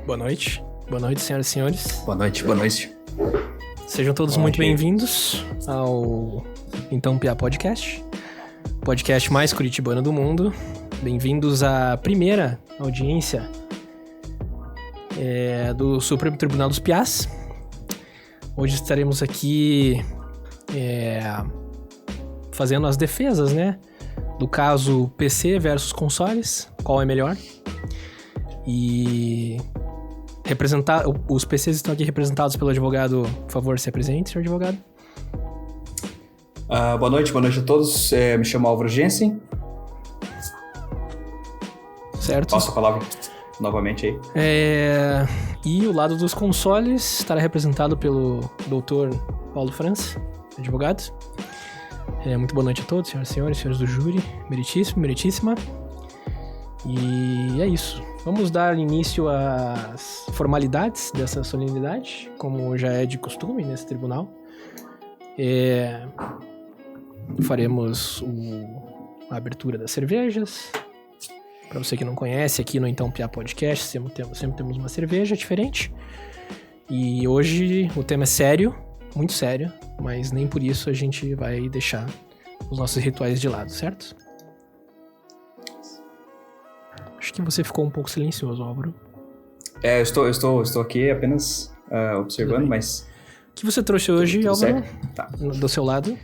Boa noite, senhoras e senhores. Boa noite. Sejam todos muito bem-vindos ao Então Piá Podcast, podcast mais curitibano do mundo. Bem-vindos à primeira audiência do Supremo Tribunal dos Piás. Hoje estaremos aqui fazendo as defesas, né, do caso PC versus consoles, qual é melhor. E os PCs estão aqui representados pelo advogado. Por favor, se apresente, senhor advogado. Boa noite a todos. Me chamo Álvaro Jensen. Certo. Passo a palavra novamente aí. E o lado dos consoles estará representado pelo Dr. Paulo França, advogado. Muito boa noite a todos, senhoras e senhores, senhores do júri, meritíssima. E é isso. Vamos dar início às formalidades dessa solenidade, como já é de costume nesse tribunal. Faremos a abertura das cervejas. Para você que não conhece, aqui no Então Piá Podcast sempre temos uma cerveja diferente. E hoje o tema é sério, muito sério, mas nem por isso a gente vai deixar os nossos rituais de lado, certo? Acho que você ficou um pouco silencioso, Álvaro. Eu estou aqui apenas observando, mas... O que você trouxe hoje, Álvaro? Tá. Do seu lado?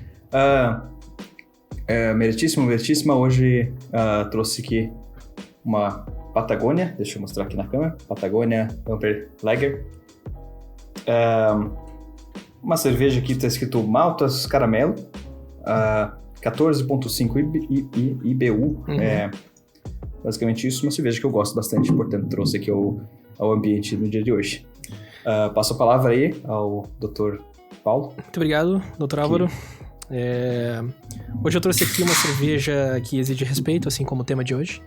Meritíssima. Hoje trouxe aqui uma Patagônia. Deixa eu mostrar aqui na câmera. Patagônia Amper Lager. Uma cerveja aqui está escrito Maltas Caramelo. 14,5 IBU. Basicamente isso, uma cerveja que eu gosto bastante, portanto trouxe aqui ao ambiente no dia de hoje. Passo a palavra aí ao Dr. Paulo. Muito obrigado, Dr. Álvaro. Hoje eu trouxe aqui uma cerveja que exige respeito, assim como o tema de hoje.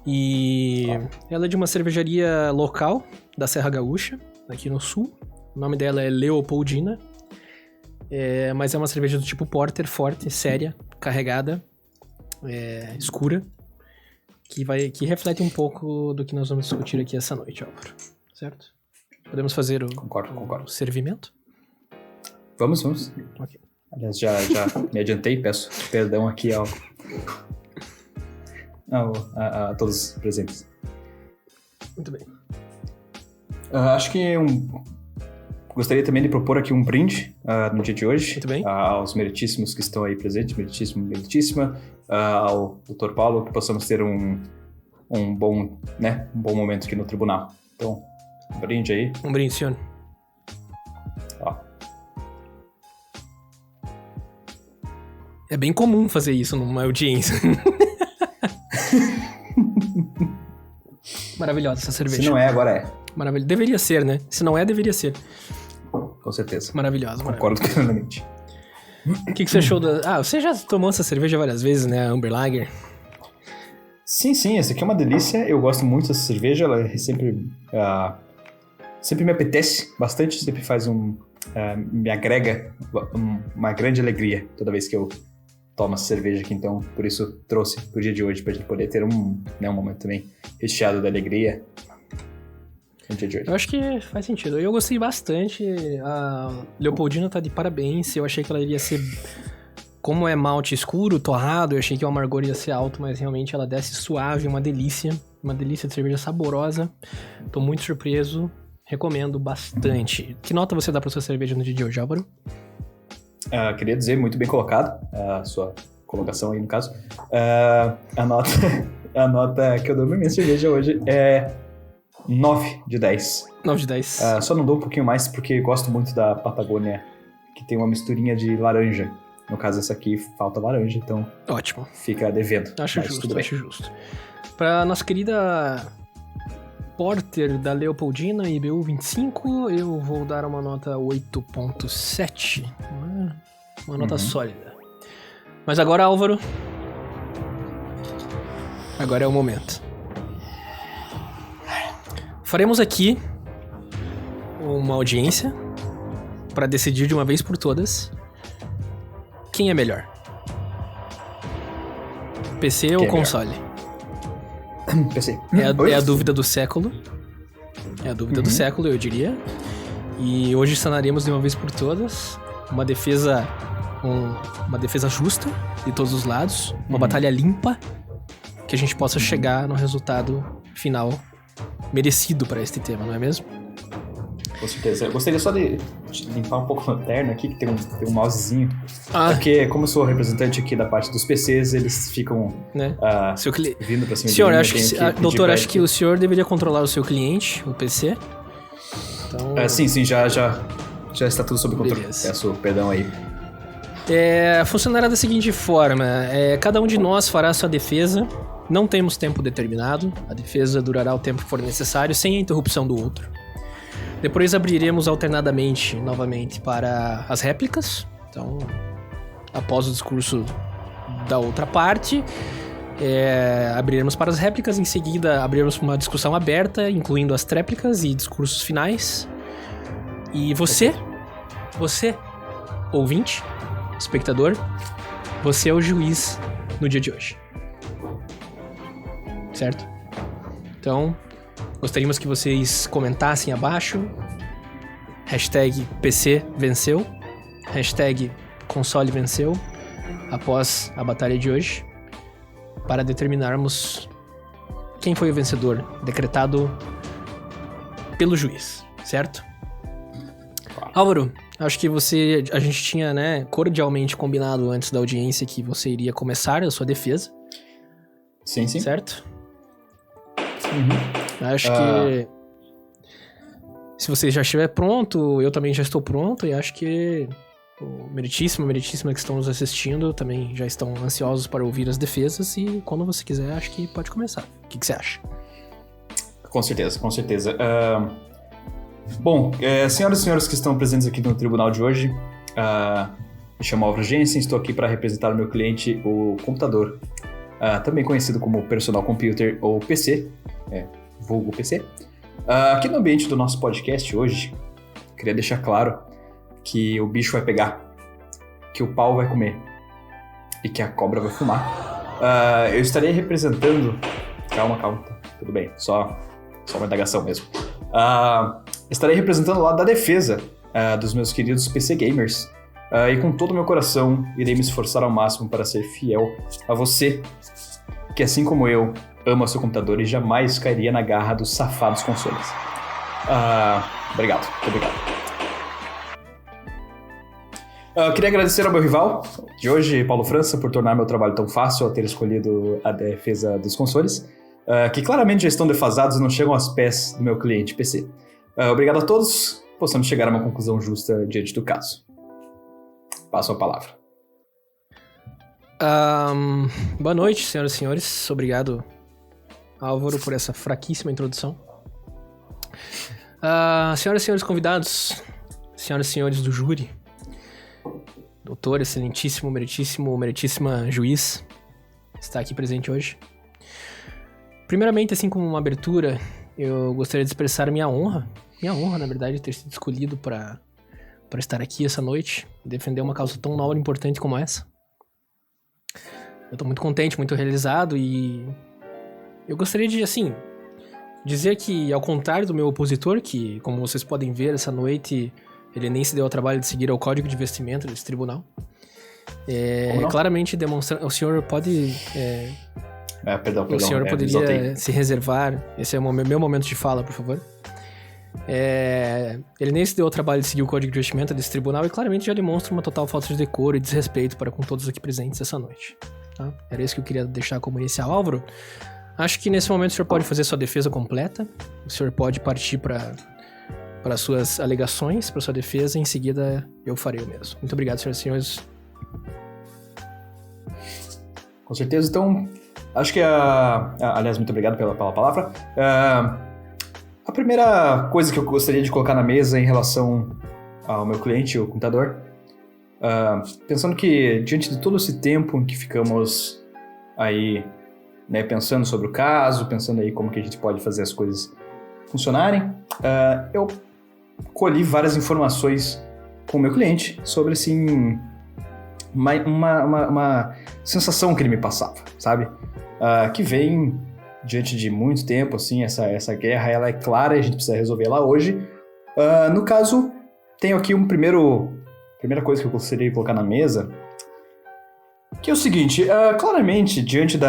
E ela é de uma cervejaria local da Serra Gaúcha, aqui no sul. O nome dela é Leopoldina. Mas é uma cerveja do tipo porter, forte, séria, carregada, escura. Que reflete um pouco do que nós vamos discutir aqui essa noite, Álvaro. Certo? Podemos fazer o servimento? Vamos. Ok. Aliás, já me adiantei, peço perdão aqui a todos os presentes. Muito bem. Acho que gostaria também de propor aqui um brinde no dia de hoje. Muito bem. Aos meritíssimos que estão aí presentes, meritíssima. Ao Dr. Paulo, que possamos ter um bom momento aqui no tribunal. Então, um brinde aí. Um brinde, senhor. Ó. É bem comum fazer isso numa audiência. Maravilhosa essa cerveja. Se não é, agora é. Maravilhosa. Deveria ser, né? Se não é, deveria ser. Com certeza. Maravilhosa. Concordo plenamente. O que você achou você já tomou essa cerveja várias vezes, né? A Amber Lager. Sim. Essa aqui é uma delícia. Eu gosto muito dessa cerveja. Ela sempre me apetece bastante. Sempre faz me agrega uma grande alegria toda vez que eu tomo essa cerveja aqui. Então, por isso trouxe pro dia de hoje, pra gente poder ter um momento também recheado de alegria. Eu acho que faz sentido. Eu gostei bastante. A Leopoldina tá de parabéns. Eu achei que ela iria ser... Como é malte escuro, torrado, eu achei que o amargor ia ser alto, mas realmente ela desce suave, uma delícia. Uma delícia de cerveja saborosa. Tô muito surpreso. Recomendo bastante. Que nota você dá pra sua cerveja no dia de hoje, Álvaro? Queria dizer, muito bem colocado, a sua colocação aí no caso. A nota que eu dou pra minha cerveja hoje é 9 de 10. 9 de 10. Só não dou um pouquinho mais porque gosto muito da Patagônia, que tem uma misturinha de laranja. No caso, essa aqui falta laranja, então... Ótimo. Fica devendo. Acho justo. Pra nossa querida Porter da Leopoldina, IBU 25, eu vou dar uma nota 8.7. Uma nota sólida. Mas agora, Álvaro... Agora é o momento. Faremos aqui uma audiência para decidir de uma vez por todas quem é melhor. PC ou console? PC. É a dúvida do século. É a dúvida do século, eu diria. E hoje sanaremos de uma vez por todas uma defesa justa de todos os lados, uma batalha limpa, que a gente possa chegar no resultado final merecido para este tema, não é mesmo? Com certeza. Eu gostaria só de limpar um pouco o terno aqui, que tem um mousezinho. Porque, como eu sou representante aqui da parte dos PCs, eles ficam vindo pra cima senhor, de mim. Doutor, acho que o senhor deveria controlar o seu cliente, o PC. Então... sim, já está tudo sob controle. Beleza. Peço perdão aí. Funcionará da seguinte forma: cada um de nós fará a sua defesa. Não temos tempo determinado. A defesa durará o tempo que for necessário, sem a interrupção do outro. Depois abriremos alternadamente, novamente, para as réplicas. Então, após o discurso da outra parte, abriremos para as réplicas. Em seguida, abriremos uma discussão aberta, incluindo as tréplicas e discursos finais. E você, ouvinte, espectador, você é o juiz no dia de hoje. Certo? Então, gostaríamos que vocês comentassem abaixo. #PC venceu. #console venceu. Após a batalha de hoje. Para determinarmos quem foi o vencedor. Decretado pelo juiz. Certo? Álvaro, acho que a gente tinha, cordialmente combinado antes da audiência que você iria começar a sua defesa. Sim. Certo? Acho que se você já estiver pronto, eu também já estou pronto, e acho que o meritíssima que estão nos assistindo também já estão ansiosos para ouvir as defesas, e quando você quiser, acho que pode começar. O que você acha? Com certeza. Bom, senhoras e senhores que estão presentes aqui no tribunal de hoje, me chamo Álvaro Jensen, estou aqui para representar o meu cliente, o computador, também conhecido como Personal Computer ou PC, vulgo PC. Aqui no ambiente do nosso podcast hoje, queria deixar claro que o bicho vai pegar, que o pau vai comer e que a cobra vai fumar. Eu estarei representando... Calma, tá tudo bem, só uma indagação mesmo. Estarei representando o lado da defesa dos meus queridos PC Gamers, e com todo o meu coração irei me esforçar ao máximo para ser fiel a você, que assim como eu, ama seu computador e jamais cairia na garra dos safados consoles. Obrigado, muito obrigado. Queria agradecer ao meu rival de hoje, Paulo França, por tornar meu trabalho tão fácil ao ter escolhido a defesa dos consoles, que claramente já estão defasados e não chegam aos pés do meu cliente PC. Obrigado a todos, possamos chegar a uma conclusão justa diante do caso. Passo a palavra. Boa noite, senhoras e senhores. Obrigado, Álvaro, por essa fraquíssima introdução. Senhoras e senhores convidados, senhoras e senhores do júri, doutor, excelentíssimo, meritíssima juiz, está aqui presente hoje. Primeiramente, assim como uma abertura, eu gostaria de expressar minha honra, na verdade, de ter sido escolhido para estar aqui essa noite, defender uma causa tão nobre e importante como essa. Eu tô muito contente, muito realizado, e eu gostaria de, dizer que, ao contrário do meu opositor, que, como vocês podem ver, essa noite ele nem se deu ao trabalho de seguir o código de vestimenta desse tribunal. Claramente demonstrando... O senhor pode... Perdão. O senhor poderia se reservar... Esse é o meu momento de fala, por favor. Ele nem se deu ao trabalho de seguir o código de vestimenta desse tribunal e claramente já demonstra uma total falta de decoro e desrespeito para com todos aqui presentes essa noite. Tá? Era isso que eu queria deixar como inicial. Álvaro, acho que nesse momento o senhor pode fazer sua defesa completa. O senhor pode partir para suas alegações, para sua defesa, e em seguida eu farei o mesmo. Muito obrigado, senhoras e senhores. Com certeza, então, acho que aliás, muito obrigado pela palavra. A primeira coisa que eu gostaria de colocar na mesa em relação ao meu cliente, o computador, pensando que diante de todo esse tempo em que ficamos aí, pensando sobre o caso, pensando aí como que a gente pode fazer as coisas funcionarem, eu colhi várias informações com o meu cliente sobre, assim, uma sensação que ele me passava, sabe? Que vem diante de muito tempo, assim, essa guerra, ela é clara e a gente precisa resolver ela hoje. No caso, tenho aqui primeira coisa que eu gostaria de colocar na mesa, que é o seguinte, claramente, diante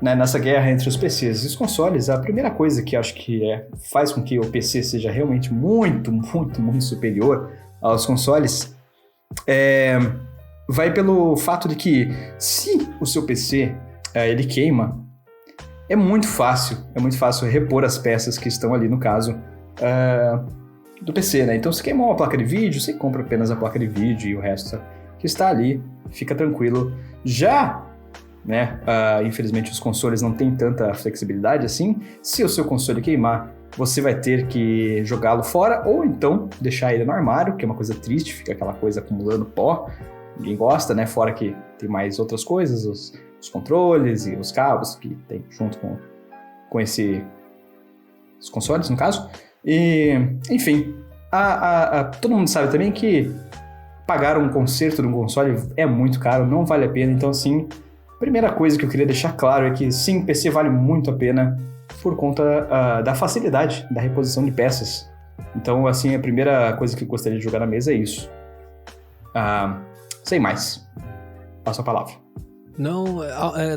nessa guerra entre os PCs e os consoles, a primeira coisa que acho que faz com que o PC seja realmente muito, muito, muito superior aos consoles vai pelo fato de que se o seu PC ele queima, é muito fácil repor as peças que estão ali no caso do PC, né? Então se queimou uma placa de vídeo, você compra apenas a placa de vídeo e o resto que está ali, fica tranquilo. Já né? Infelizmente os consoles não têm tanta flexibilidade assim. Se o seu console queimar, você vai ter que jogá-lo fora ou então deixar ele no armário, que é uma coisa triste, fica aquela coisa acumulando pó. Ninguém gosta, né? Fora que tem mais outras coisas, os controles e os cabos que tem junto com os consoles, no caso. E, enfim, todo mundo sabe também que pagar um conserto de um console é muito caro, não vale a pena. Então, assim, a primeira coisa que eu queria deixar claro é que sim, o PC vale muito a pena por conta da facilidade da reposição de peças. Então, assim, a primeira coisa que eu gostaria de jogar na mesa é isso. Sem mais. Passo a palavra. Não,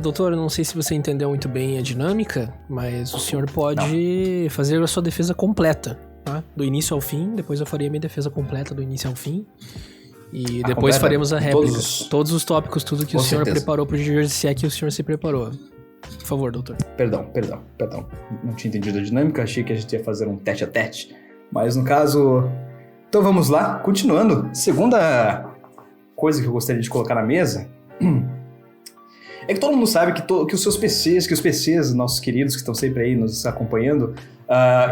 doutor, não sei se você entendeu muito bem a dinâmica, mas o senhor pode fazer a sua defesa completa, tá? Do início ao fim, depois eu faria minha defesa completa do início ao fim. E depois faremos a réplica. Todos os tópicos, tudo que o senhor preparou pro Jersey, se é que o senhor se preparou. Por favor, doutor. Perdão. Não tinha entendido a dinâmica, achei que a gente ia fazer um tete a tete. Mas no caso... Então vamos lá, continuando. Segunda coisa que eu gostaria de colocar na mesa é que todo mundo sabe que os PCs, nossos queridos que estão sempre aí nos acompanhando,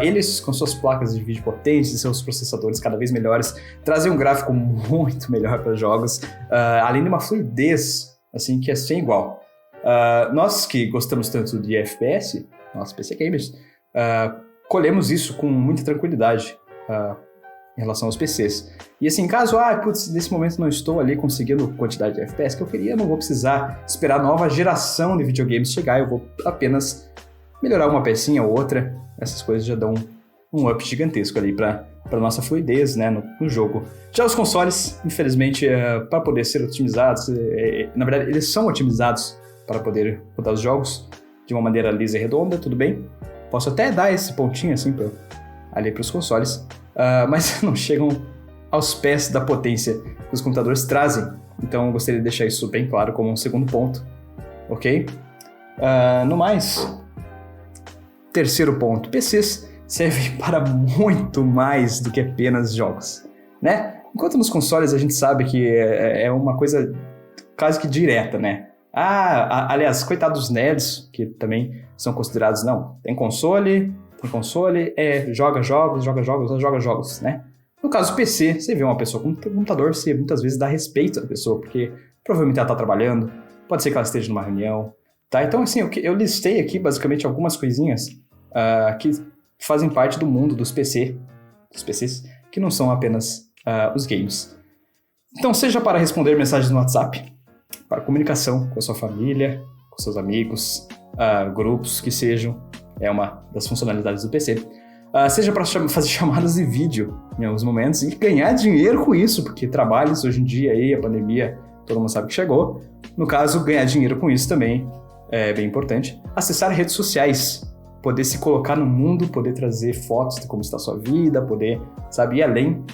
eles, com suas placas de vídeo potentes e seus processadores cada vez melhores, trazem um gráfico muito melhor para os jogos, além de uma fluidez assim, que é sem igual. Nós que gostamos tanto de FPS, nós PC Gamers, colhemos isso com muita tranquilidade em relação aos PCs. E assim, caso, nesse momento não estou ali conseguindo a quantidade de FPS que eu queria, não vou precisar esperar a nova geração de videogames chegar, eu vou apenas melhorar uma pecinha ou outra. Essas coisas já dão um up gigantesco ali para nossa fluidez, né, no jogo. Já os consoles, infelizmente, para poder ser otimizados, na verdade, eles são otimizados para poder rodar os jogos de uma maneira lisa e redonda, tudo bem. Posso até dar esse pontinho assim ali para os consoles, mas não chegam aos pés da potência que os computadores trazem. Então eu gostaria de deixar isso bem claro como um segundo ponto, ok? No mais, terceiro ponto, PCs servem para muito mais do que apenas jogos, né? Enquanto nos consoles a gente sabe que é uma coisa quase que direta, né? Aliás, coitados dos nerds, que também são considerados, tem console, joga jogos, né? No caso do PC, você vê uma pessoa com um computador, você muitas vezes dá respeito à pessoa, porque provavelmente ela está trabalhando, pode ser que ela esteja numa reunião, tá? Então, assim, eu listei aqui basicamente algumas coisinhas que fazem parte do mundo dos PCs, que não são apenas os games. Então, seja para responder mensagens no WhatsApp, para comunicação com a sua família, com seus amigos, grupos que sejam, é uma das funcionalidades do PC. Seja para fazer chamadas de vídeo em alguns momentos e ganhar dinheiro com isso, porque trabalhos hoje em dia, aí, a pandemia, todo mundo sabe que chegou. No caso, ganhar dinheiro com isso também é bem importante. Acessar redes sociais, poder se colocar no mundo, poder trazer fotos de como está a sua vida, poder, ir além.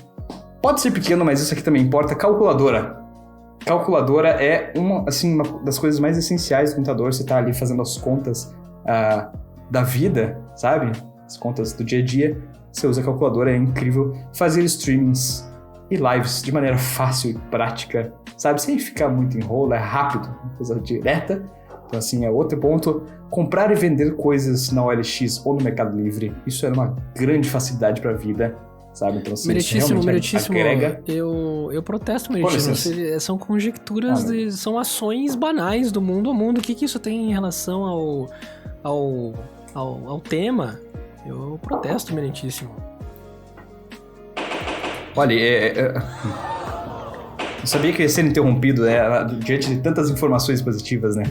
Pode ser pequeno, mas isso aqui também importa. Calculadora. Calculadora é uma das coisas mais essenciais do computador. Você está ali fazendo as contas da vida, sabe? As contas do dia a dia, você usa a calculadora, é incrível. Fazer streamings e lives de maneira fácil e prática, sabe? Sem ficar muito enrolo, é rápido, coisa direta. Então, assim, é outro ponto. Comprar e vender coisas na OLX ou no Mercado Livre, isso era uma grande facilidade para a vida, sabe? Então, assim, meritíssimo. Agrega... Eu protesto, meritíssimo. São conjecturas, são ações banais do mundo ao mundo. O que isso tem em relação ao tema? Eu protesto, meritíssimo. Olha, Eu sabia que eu ia ser interrompido, né? Diante de tantas informações positivas, né?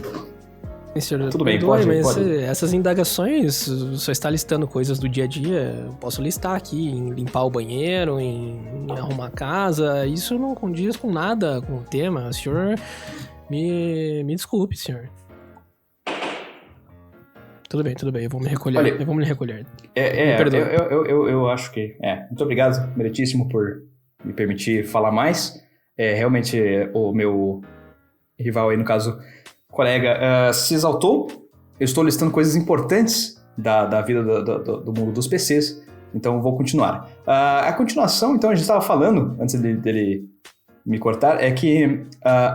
Senhor, Tudo bem, perdoe, pode. essas indagações só está listando coisas do dia a dia. Eu posso listar aqui em limpar o banheiro, em arrumar a casa. Isso não condiz com nada com o tema. O senhor me desculpe, senhor. Tudo bem, eu vou me recolher. Olha, eu vou me recolher. Eu acho que... muito obrigado, meritíssimo, por me permitir falar mais. Realmente, o meu rival aí, no caso, colega, se exaltou. Eu estou listando coisas importantes da vida do mundo dos PCs, então vou continuar. A continuação, então, a gente estava falando, antes dele me cortar, é que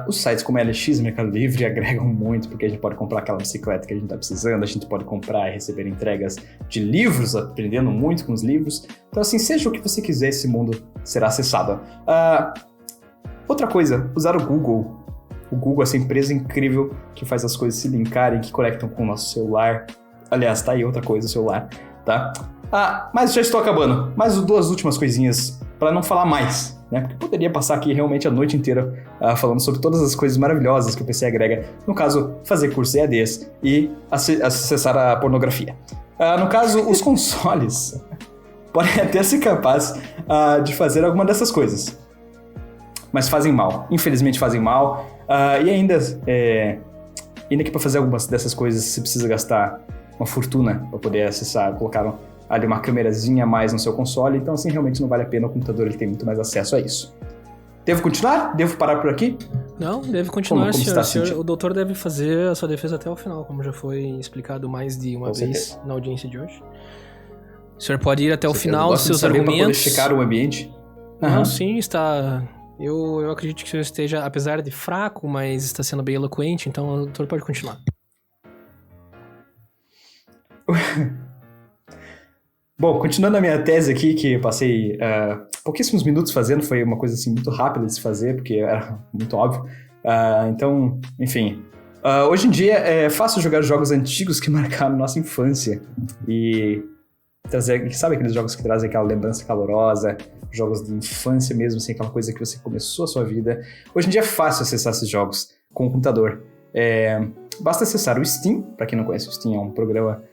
os sites como LX e Mercado Livre agregam muito, porque a gente pode comprar aquela bicicleta que a gente está precisando, a gente pode comprar e receber entregas de livros, aprendendo muito com os livros. Então, assim, seja o que você quiser, esse mundo será acessado. Outra coisa, usar o Google. O Google, essa empresa incrível que faz as coisas se linkarem, que conectam com o nosso celular. Aliás, tá aí outra coisa, o celular, tá? Mas já estou acabando. Mais duas últimas coisinhas para não falar mais, né? Porque eu poderia passar aqui realmente a noite inteira falando sobre todas as coisas maravilhosas que o PC agrega. No caso, fazer cursos EADs e acessar a pornografia. No caso, os consoles podem até ser capazes de fazer alguma dessas coisas. Mas fazem mal. Infelizmente fazem mal. E ainda que para fazer algumas dessas coisas você precisa gastar uma fortuna para poder acessar, colocar ali uma câmerazinha a mais no seu console, então assim realmente não vale a pena, o computador ele tem muito mais acesso a isso. Devo continuar? Devo parar por aqui? Não, deve continuar, como senhor. O doutor deve fazer a sua defesa até o final, como já foi explicado mais de uma vez na audiência de hoje. O senhor pode ir até o final dos seus argumentos. Para poder checar o ambiente. Não, sim, está... Eu acredito que o senhor esteja, apesar de fraco, mas está sendo bem eloquente, então o doutor pode continuar. Bom, continuando a minha tese aqui, que eu passei pouquíssimos minutos fazendo, foi uma coisa assim muito rápida de se fazer, porque era muito óbvio. Então, enfim. Hoje em dia é fácil jogar jogos antigos que marcaram nossa infância. E trazer, sabe aqueles jogos que trazem aquela lembrança calorosa, jogos de infância mesmo, assim, aquela coisa que você começou a sua vida. Hoje em dia é fácil acessar esses jogos com o computador. Basta acessar o Steam. Para quem não conhece, o Steam é um programa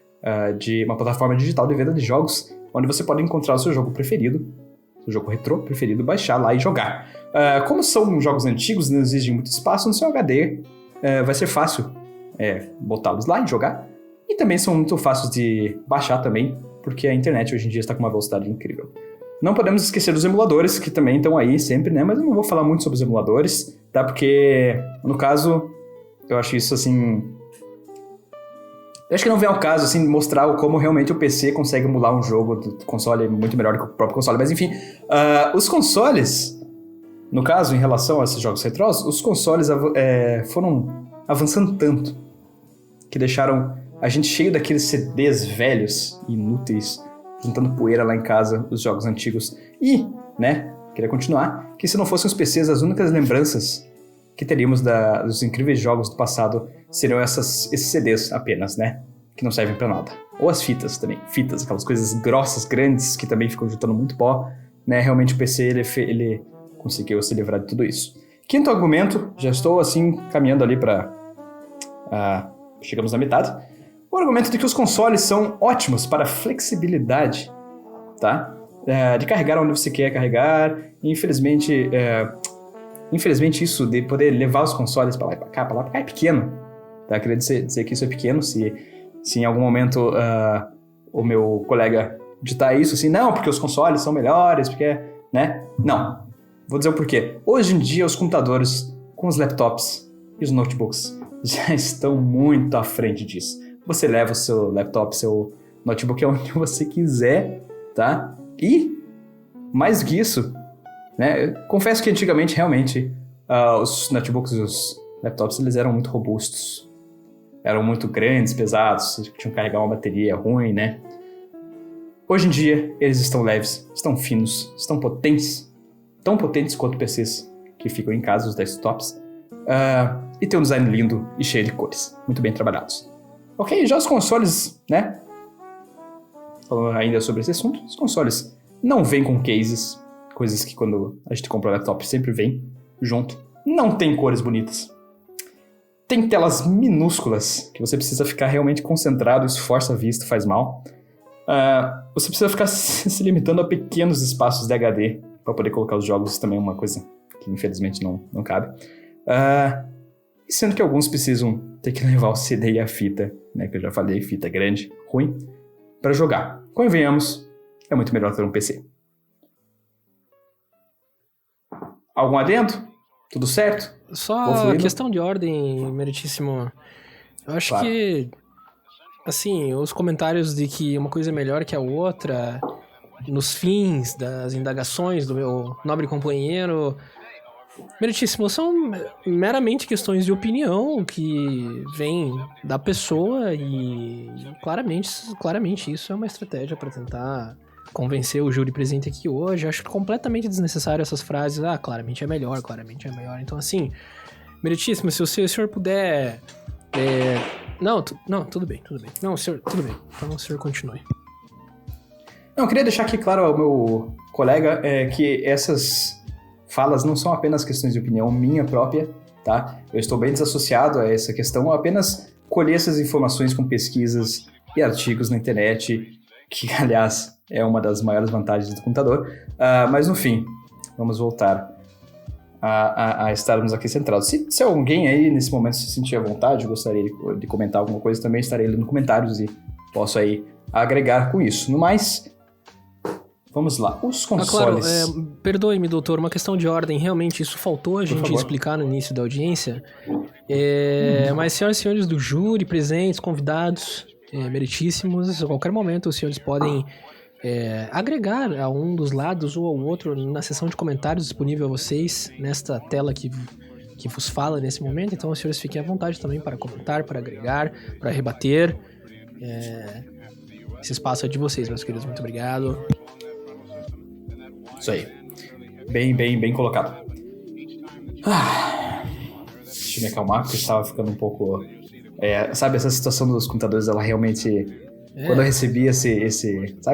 de uma plataforma digital de venda de jogos, onde você pode encontrar o seu jogo preferido, seu jogo retrô preferido, baixar lá e jogar. Como são jogos antigos, não exigem muito espaço no seu HD, vai ser fácil botá-los lá e jogar. E também são muito fáceis de baixar também, porque a internet hoje em dia está com uma velocidade incrível. Não podemos esquecer dos emuladores, que também estão aí sempre, né? Mas eu não vou falar muito sobre os emuladores, tá? Porque, no caso, eu acho isso, assim... Eu acho que não vem ao caso, assim, mostrar como realmente o PC consegue emular um jogo do console muito melhor do que o próprio console. Mas, enfim, os consoles, no caso, em relação a esses jogos retrós, os consoles foram avançando tanto que deixaram a gente cheio daqueles CDs velhos, inúteis, juntando poeira lá em casa, os jogos antigos. E, né, queria continuar, que se não fossem os PCs, as únicas lembranças que teríamos dos incríveis jogos do passado seriam esses CDs apenas, né, que não servem pra nada. Ou as fitas também, fitas, aquelas coisas grossas, grandes, que também ficam juntando muito pó, né, realmente o PC, ele conseguiu se livrar de tudo isso. Quinto argumento, já estou, assim, caminhando ali pra... chegamos na metade. O argumento de que os consoles são ótimos para flexibilidade, tá? De carregar onde você quer carregar. Infelizmente, isso de poder levar os consoles para lá e para cá é pequeno. Tá? Queria dizer que isso é pequeno. Se em algum momento o meu colega ditar isso, assim, não, porque os consoles são melhores, porque, né? Não. Vou dizer o porquê. Hoje em dia, os computadores com os laptops e os notebooks já estão muito à frente disso. Você leva o seu laptop, seu notebook aonde você quiser, tá? E, mais do que isso, né? Eu confesso que antigamente, realmente, os notebooks e os laptops, eles eram muito robustos. Eram muito grandes, pesados, tinham que carregar uma bateria ruim, né? Hoje em dia, eles estão leves, estão finos, estão potentes. Tão potentes quanto PCs que ficam em casa, os desktops. E tem um design lindo e cheio de cores. Muito bem trabalhados. Ok, já os consoles, né? Falando ainda sobre esse assunto, os consoles não vêm com cases, coisas que quando a gente compra o laptop sempre vem. junto. Não tem cores bonitas. Tem telas minúsculas, que você precisa ficar realmente concentrado, isso força a vista, faz mal. Você precisa ficar se limitando a pequenos espaços de HD para poder colocar os jogos, isso também é uma coisa que infelizmente não cabe. Sendo que alguns precisam ter que levar o CD e a fita, né, que eu já falei, fita grande, ruim, para jogar. Convenhamos, é muito melhor ter um PC. Algum adendo? Tudo certo? Só questão de ordem, meritíssimo. Eu acho que, assim, os comentários de que uma coisa é melhor que a outra, nos fins das indagações do meu nobre companheiro, meritíssimo, são meramente questões de opinião que vêm da pessoa e claramente isso é uma estratégia para tentar convencer o júri presente aqui hoje. Acho completamente desnecessário essas frases, claramente é melhor. Então, assim, meritíssimo, se o senhor puder... Tudo bem. Não, senhor, tudo bem. Então, o senhor continue. Não, eu queria deixar aqui claro ao meu colega que essas falas não são apenas questões de opinião minha própria, tá? Eu estou bem desassociado a essa questão, eu apenas colhi essas informações com pesquisas e artigos na internet, que, aliás, é uma das maiores vantagens do computador. Mas, no fim, vamos voltar a estarmos aqui centrados. Se alguém aí, nesse momento, se sentir à vontade, gostaria de comentar alguma coisa, também estarei lendo comentários e posso aí agregar com isso. No mais, vamos lá. Os consoles... Perdoe-me, doutor, uma questão de ordem. Realmente, isso faltou a gente explicar no início da audiência. Mas, senhoras e senhores do júri, presentes, convidados... meritíssimos, a qualquer momento os senhores podem agregar a um dos lados ou ao outro na seção de comentários disponível a vocês nesta tela que vos fala nesse momento. Então os senhores fiquem à vontade também para comentar, para agregar, para rebater. Esse espaço é de vocês, meus queridos. Muito obrigado. Isso aí. Bem colocado. Deixa eu me acalmar, porque eu estava ficando um pouco... sabe, essa situação dos computadores, ela realmente... Quando eu recebi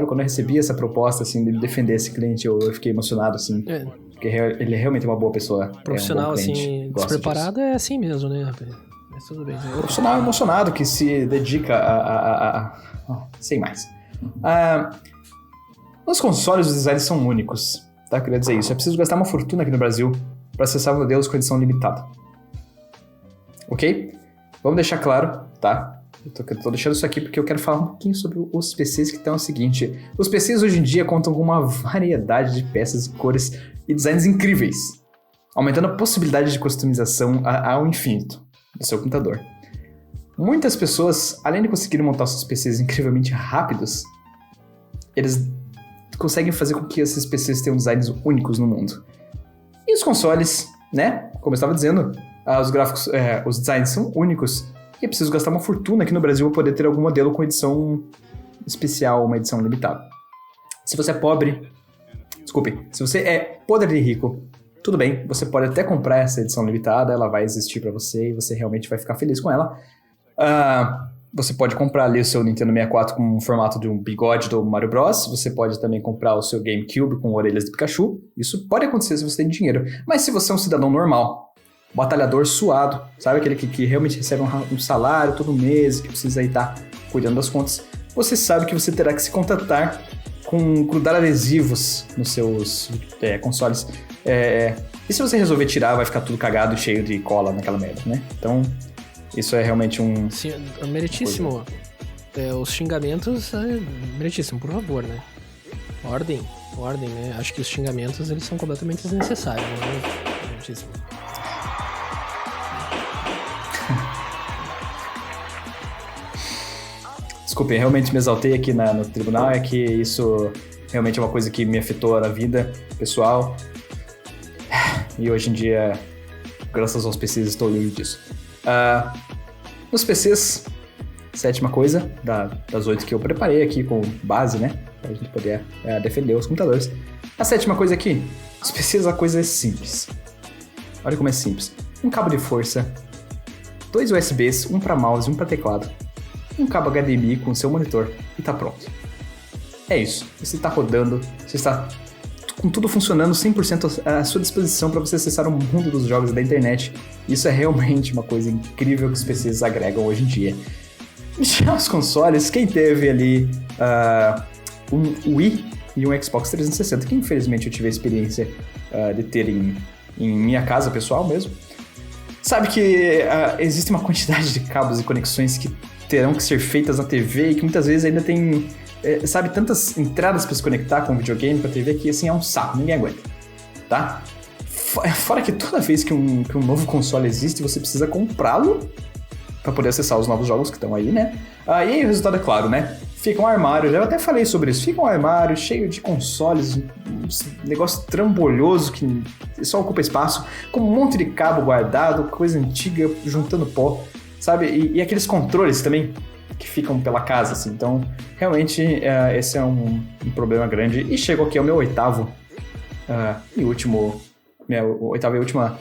quando eu recebi essa proposta, assim, de defender esse cliente, eu fiquei emocionado, assim. Porque ele é realmente uma boa pessoa. Profissional, um assim, despreparado disso. É assim mesmo, né? Mas tudo bem. Profissional emocionado, que se dedica sem mais. Os consoles, os designs são únicos, tá? Eu queria dizer isso. É preciso gastar uma fortuna aqui no Brasil para acessar modelos com edição limitada. Ok? Vamos deixar claro, tá? Eu tô deixando isso aqui porque eu quero falar um pouquinho sobre os PCs, que estão o seguinte. Os PCs hoje em dia contam com uma variedade de peças, cores e designs incríveis, aumentando a possibilidade de customização ao infinito do seu computador. Muitas pessoas, além de conseguirem montar seus PCs incrivelmente rápidos, eles conseguem fazer com que esses PCs tenham designs únicos no mundo. E os consoles, né? Como eu estava dizendo, os gráficos, os designs são únicos. E é preciso gastar uma fortuna aqui no Brasil para poder ter algum modelo com edição especial, uma edição limitada. Se você é pobre... Desculpe. Se você é podre de rico, tudo bem. Você pode até comprar essa edição limitada, ela vai existir para você e você realmente vai ficar feliz com ela. Você pode comprar ali o seu Nintendo 64 com o formato de um bigode do Mario Bros. Você pode também comprar o seu GameCube com orelhas de Pikachu. Isso pode acontecer se você tem dinheiro. Mas se você é um cidadão normal... batalhador suado, sabe? Aquele que realmente recebe um salário todo mês, que precisa aí estar cuidando das contas. Você sabe que você terá que se contentar com grudar adesivos nos seus consoles. E se você resolver tirar, vai ficar tudo cagado e cheio de cola naquela merda, né? Então, isso é realmente um... Sim, meritíssimo. Os xingamentos, meritíssimo, por favor, né? Ordem, né? Acho que os xingamentos, eles são completamente desnecessários, né? Meritíssimo. Desculpe, realmente me exaltei aqui no tribunal, é que isso realmente é uma coisa que me afetou na vida pessoal. E hoje em dia, graças aos PCs, estou livre disso. Nos PCs, sétima coisa, das 8 que eu preparei aqui com base, né? Pra gente poder defender os computadores. A sétima coisa aqui, os PCs, a coisa é simples. Olha como é simples. Um cabo de força, 2 USBs, um para mouse e um para teclado. Um cabo HDMI com seu monitor e tá pronto. É isso. Você está rodando, você está com tudo funcionando 100% à sua disposição para você acessar o mundo dos jogos e da internet. Isso é realmente uma coisa incrível que os PCs agregam hoje em dia. Já os consoles, quem teve ali um Wii e um Xbox 360, que infelizmente eu tive a experiência de ter em minha casa pessoal mesmo, sabe que existe uma quantidade de cabos e conexões que terão que ser feitas na TV e que muitas vezes ainda tem, tantas entradas para se conectar com o videogame, com a TV, que assim é um saco, ninguém aguenta, tá? Fora que toda vez que um novo console existe, você precisa comprá-lo para poder acessar os novos jogos que estão aí, né? E aí o resultado é claro, né? Fica um armário, eu até falei sobre isso, fica um armário cheio de consoles, um negócio trambolhoso que só ocupa espaço, com um monte de cabo guardado, coisa antiga, juntando pó, sabe? E aqueles controles também que ficam pela casa, assim. Então, realmente, esse é um problema grande. E chegou aqui ao meu oitavo e último... Minha oitava e última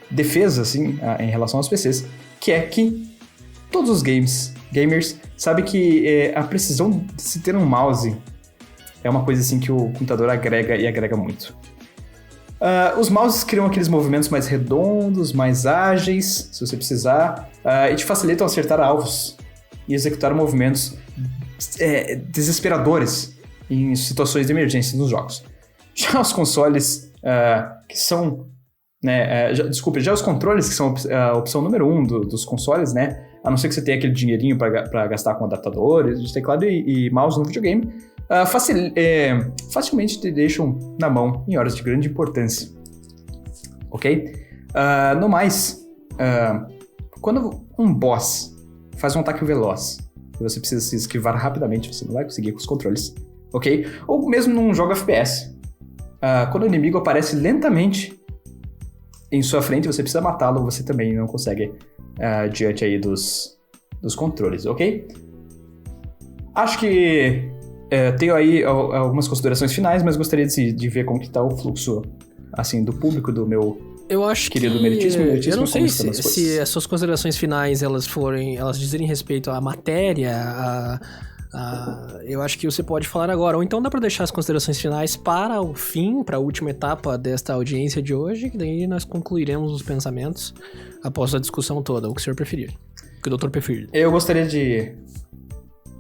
defesa, assim, em relação aos PCs, que é que todos os gamers sabem que a precisão de se ter um mouse é uma coisa assim que o computador agrega e agrega muito. Os mouses criam aqueles movimentos mais redondos, mais ágeis, se você precisar, e te facilitam acertar alvos e executar movimentos desesperadores em situações de emergência nos jogos. Já os consoles que são... já os controles que são a opção número 1 dos consoles, né? A não ser que você tenha aquele dinheirinho para gastar com adaptadores de teclado e mouse no videogame, facilmente te deixam na mão em horas de grande importância. Ok? No mais, quando um boss faz um ataque veloz e você precisa se esquivar rapidamente, você não vai conseguir com os controles. Ok? Ou mesmo num jogo FPS. Quando o inimigo aparece lentamente em sua frente, você precisa matá-lo, você também não consegue diante aí dos controles, ok? Acho que tenho aí algumas considerações finais, mas gostaria de ver como que tá o fluxo assim, do público, do meu querido Meritíssimo. Eu não sei se as suas considerações finais elas dizerem respeito à matéria, eu acho que você pode falar agora, ou então dá pra deixar as considerações finais para o fim, para a última etapa desta audiência de hoje, que daí nós concluiremos os pensamentos após a discussão toda, o que o senhor preferir, o que o doutor preferir. Eu gostaria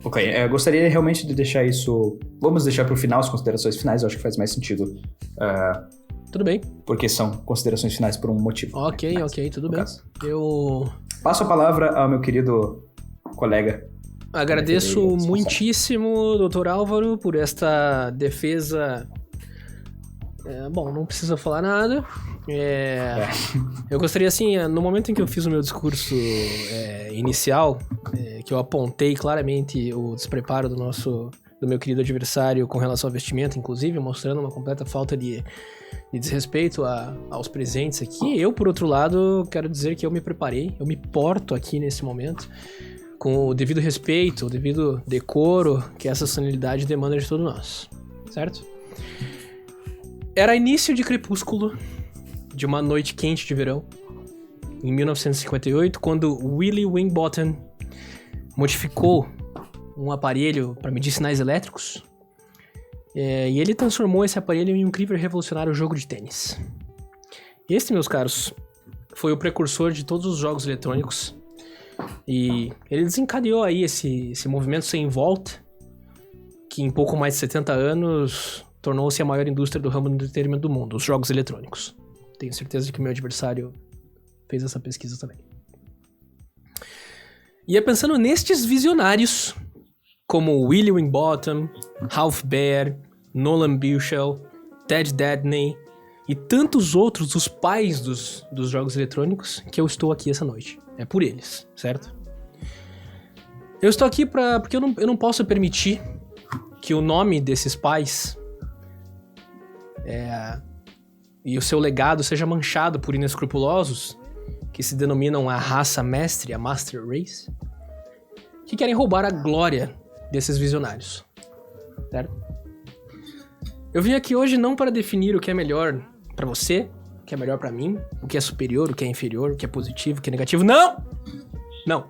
eu gostaria realmente de deixar isso... Vamos deixar pro final as considerações finais, eu acho que faz mais sentido. Tudo bem. Porque são considerações finais por um motivo. Ok, tudo bem. Eu passo a palavra ao meu querido colega. Agradeço muitíssimo, Dr. Álvaro, por esta defesa. Bom, não precisa falar nada. Eu gostaria, assim, no momento em que eu fiz o meu discurso inicial, que eu apontei claramente o despreparo do meu querido adversário com relação ao vestimento, inclusive, mostrando uma completa falta de desrespeito aos presentes aqui. Eu, por outro lado, quero dizer que eu me preparei, eu me porto aqui nesse momento com o devido respeito, o devido decoro que essa solenidade demanda de todos nós, certo? Era início de crepúsculo de uma noite quente de verão, em 1958, quando Willie Wingbottom modificou um aparelho para medir sinais elétricos, e ele transformou esse aparelho em um incrível e revolucionário jogo de tênis. Este, meus caros, foi o precursor de todos os jogos eletrônicos, e ele desencadeou aí esse movimento sem volta, que em pouco mais de 70 anos tornou-se a maior indústria do ramo do entretenimento do mundo, os jogos eletrônicos. Tenho certeza de que o meu adversário fez essa pesquisa também. E é pensando nestes visionários, como Willie Wingbottom, Ralph Baer, Nolan Bushell, Ted Dabney e tantos outros, os pais dos jogos eletrônicos, que eu estou aqui essa noite. É por eles, certo? Eu estou aqui porque eu não posso permitir que o nome desses pais e o seu legado seja manchado por inescrupulosos que se denominam a raça mestre, a Master Race, que querem roubar a glória desses visionários, certo? Eu vim aqui hoje não para definir o que é melhor para você, o que é melhor para mim, o que é superior, o que é inferior, o que é positivo, o que é negativo. Não! Não.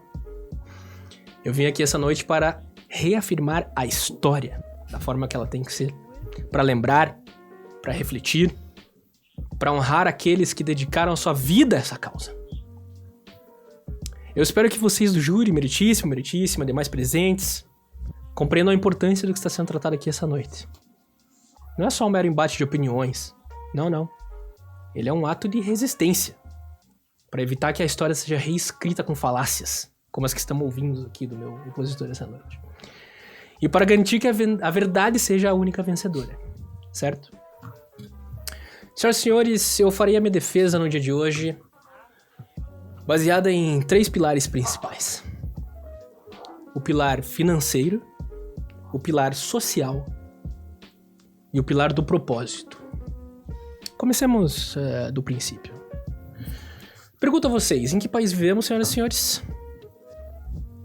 Eu vim aqui essa noite para reafirmar a história da forma que ela tem que ser, para lembrar, para refletir, para honrar aqueles que dedicaram a sua vida a essa causa. Eu espero que vocês do júri, meritíssima, demais presentes, compreendam a importância do que está sendo tratado aqui essa noite. Não é só um mero embate de opiniões. Não. Ele é um ato de resistência, para evitar que a história seja reescrita com falácias, como as que estamos ouvindo aqui do meu opositor essa noite. E para garantir que a verdade seja a única vencedora, certo? Senhoras e senhores, eu farei a minha defesa no dia de hoje baseada em 3 pilares principais. O pilar financeiro, o pilar social e o pilar do propósito. Comecemos do princípio. Pergunto a vocês, em que país vivemos, senhoras e senhores?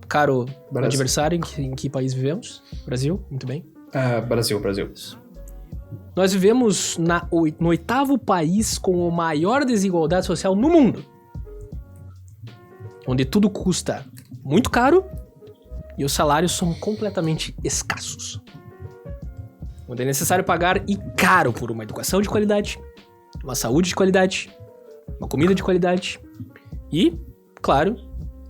Caro Brasil. adversário, em que país vivemos? Brasil, muito bem. Brasil. Nós vivemos no 8º país com a maior desigualdade social no mundo. Onde tudo custa muito caro e os salários são completamente escassos. Onde é necessário pagar e caro por uma educação de qualidade, uma saúde de qualidade, uma comida de qualidade e, claro,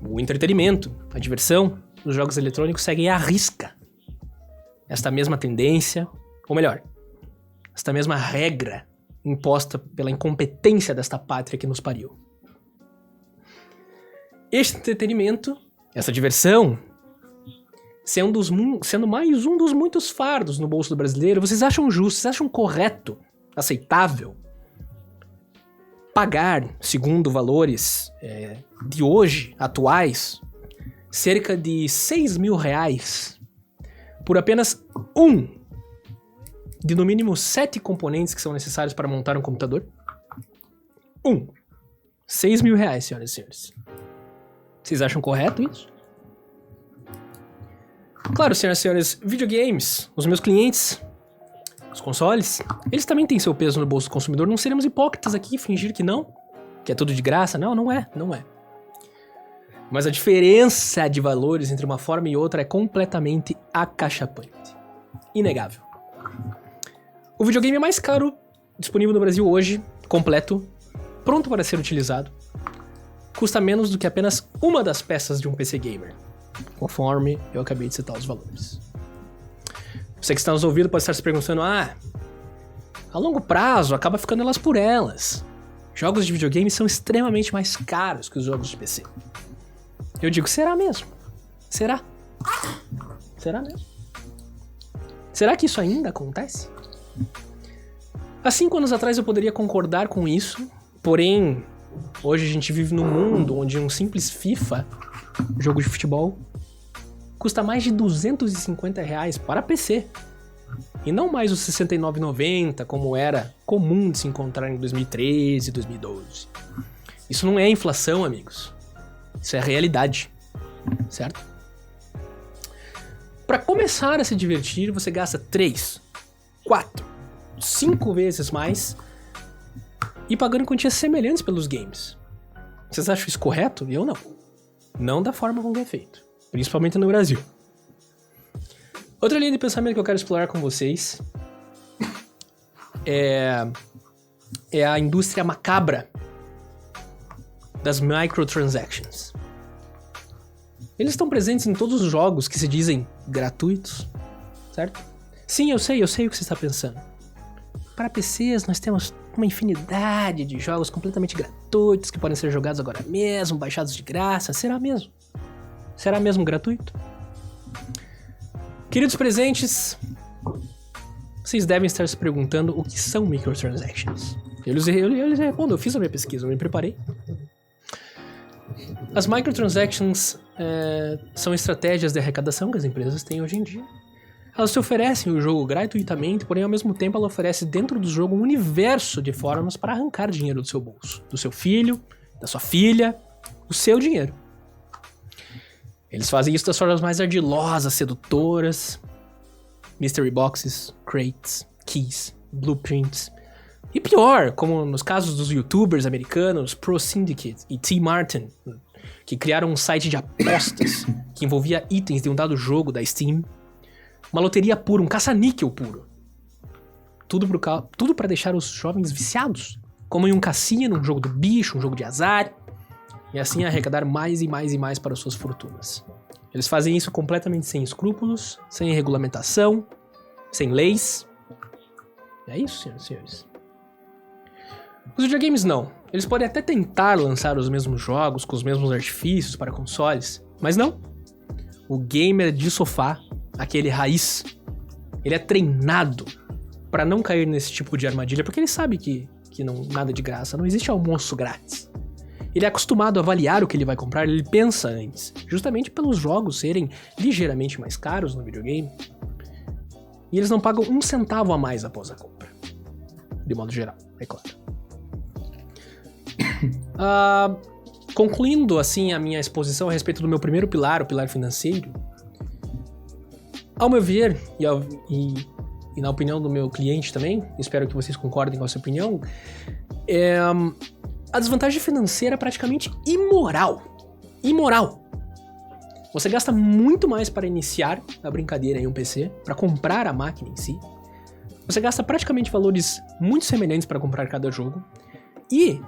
o entretenimento, a diversão dos jogos eletrônicos seguem à risca esta mesma tendência, ou melhor, esta mesma regra imposta pela incompetência desta pátria que nos pariu. Este entretenimento, essa diversão, sendo mais um dos muitos fardos no bolso do brasileiro, vocês acham justo, vocês acham correto, aceitável, pagar, segundo valores de hoje, atuais, cerca de 6 mil reais por apenas um de no mínimo 7 componentes que são necessários para montar um computador? 6 mil reais, senhoras e senhores. Vocês acham correto isso? Claro, senhoras e senhores, videogames, os meus clientes, os consoles, eles também têm seu peso no bolso do consumidor. Não seremos hipócritas aqui, fingir que não, que é tudo de graça. Não é. Mas a diferença de valores entre uma forma e outra é completamente acachapante. Inegável. O videogame mais caro disponível no Brasil hoje, completo, pronto para ser utilizado, custa menos do que apenas uma das peças de um PC gamer, conforme eu acabei de citar os valores. Você que está nos ouvindo pode estar se perguntando, a longo prazo acaba ficando elas por elas. Jogos de videogame são extremamente mais caros que os jogos de PC. Eu digo, será mesmo? Será mesmo? Será que isso ainda acontece? Há 5 anos atrás eu poderia concordar com isso, porém, hoje a gente vive num mundo onde um simples FIFA, jogo de futebol, custa mais de R$250 para PC. E não mais os R$ 69,90 como era comum de se encontrar em 2013 e 2012. Isso não é inflação, amigos. Isso é realidade, certo? Para começar a se divertir, você gasta 3, 4, 5 vezes mais e pagando quantias semelhantes pelos games. Vocês acham isso correto? Eu não. Não da forma como é feito, principalmente no Brasil. Outra linha de pensamento que eu quero explorar com vocês é a indústria macabra das microtransactions. Eles estão presentes em todos os jogos que se dizem gratuitos, certo? Sim, eu sei o que você está pensando. Para PCs, nós temos uma infinidade de jogos completamente gratuitos que podem ser jogados agora mesmo, baixados de graça. Será mesmo? Será mesmo gratuito? Queridos presentes, vocês devem estar se perguntando o que são microtransactions. Eu lhes respondo, eu fiz a minha pesquisa, eu me preparei. As microtransactions são estratégias de arrecadação que as empresas têm hoje em dia. Elas te oferecem o jogo gratuitamente, porém ao mesmo tempo ela oferece dentro do jogo um universo de formas para arrancar dinheiro do seu bolso, do seu filho, da sua filha, o seu dinheiro. Eles fazem isso das formas mais ardilosas, sedutoras, mystery boxes, crates, keys, blueprints. E pior, como nos casos dos youtubers americanos Pro Syndicate e T. Martin, que criaram um site de apostas que envolvia itens de um dado jogo da Steam, uma loteria pura, um caça-níquel puro. tudo pra deixar os jovens viciados, como em um cassino, um jogo do bicho, um jogo de azar, e assim arrecadar mais e mais e mais para suas fortunas. Eles fazem isso completamente sem escrúpulos, sem regulamentação, sem leis. É isso, senhoras e senhores. Os videogames não. Eles podem até tentar lançar os mesmos jogos com os mesmos artifícios para consoles, mas não. O gamer de sofá, aquele raiz, ele é treinado para não cair nesse tipo de armadilha, porque ele sabe que não, nada de graça, não existe almoço grátis. Ele é acostumado a avaliar o que ele vai comprar, ele pensa antes, justamente pelos jogos serem ligeiramente mais caros no videogame. E eles não pagam um centavo a mais após a compra. De modo geral, é claro. Concluindo, assim, a minha exposição a respeito do meu primeiro pilar, o pilar financeiro, ao meu ver, e na opinião do meu cliente também, espero que vocês concordem com essa opinião, a desvantagem financeira é praticamente imoral. Imoral. Você gasta muito mais para iniciar a brincadeira em um PC, para comprar a máquina em si. Você gasta praticamente valores muito semelhantes para comprar cada jogo. E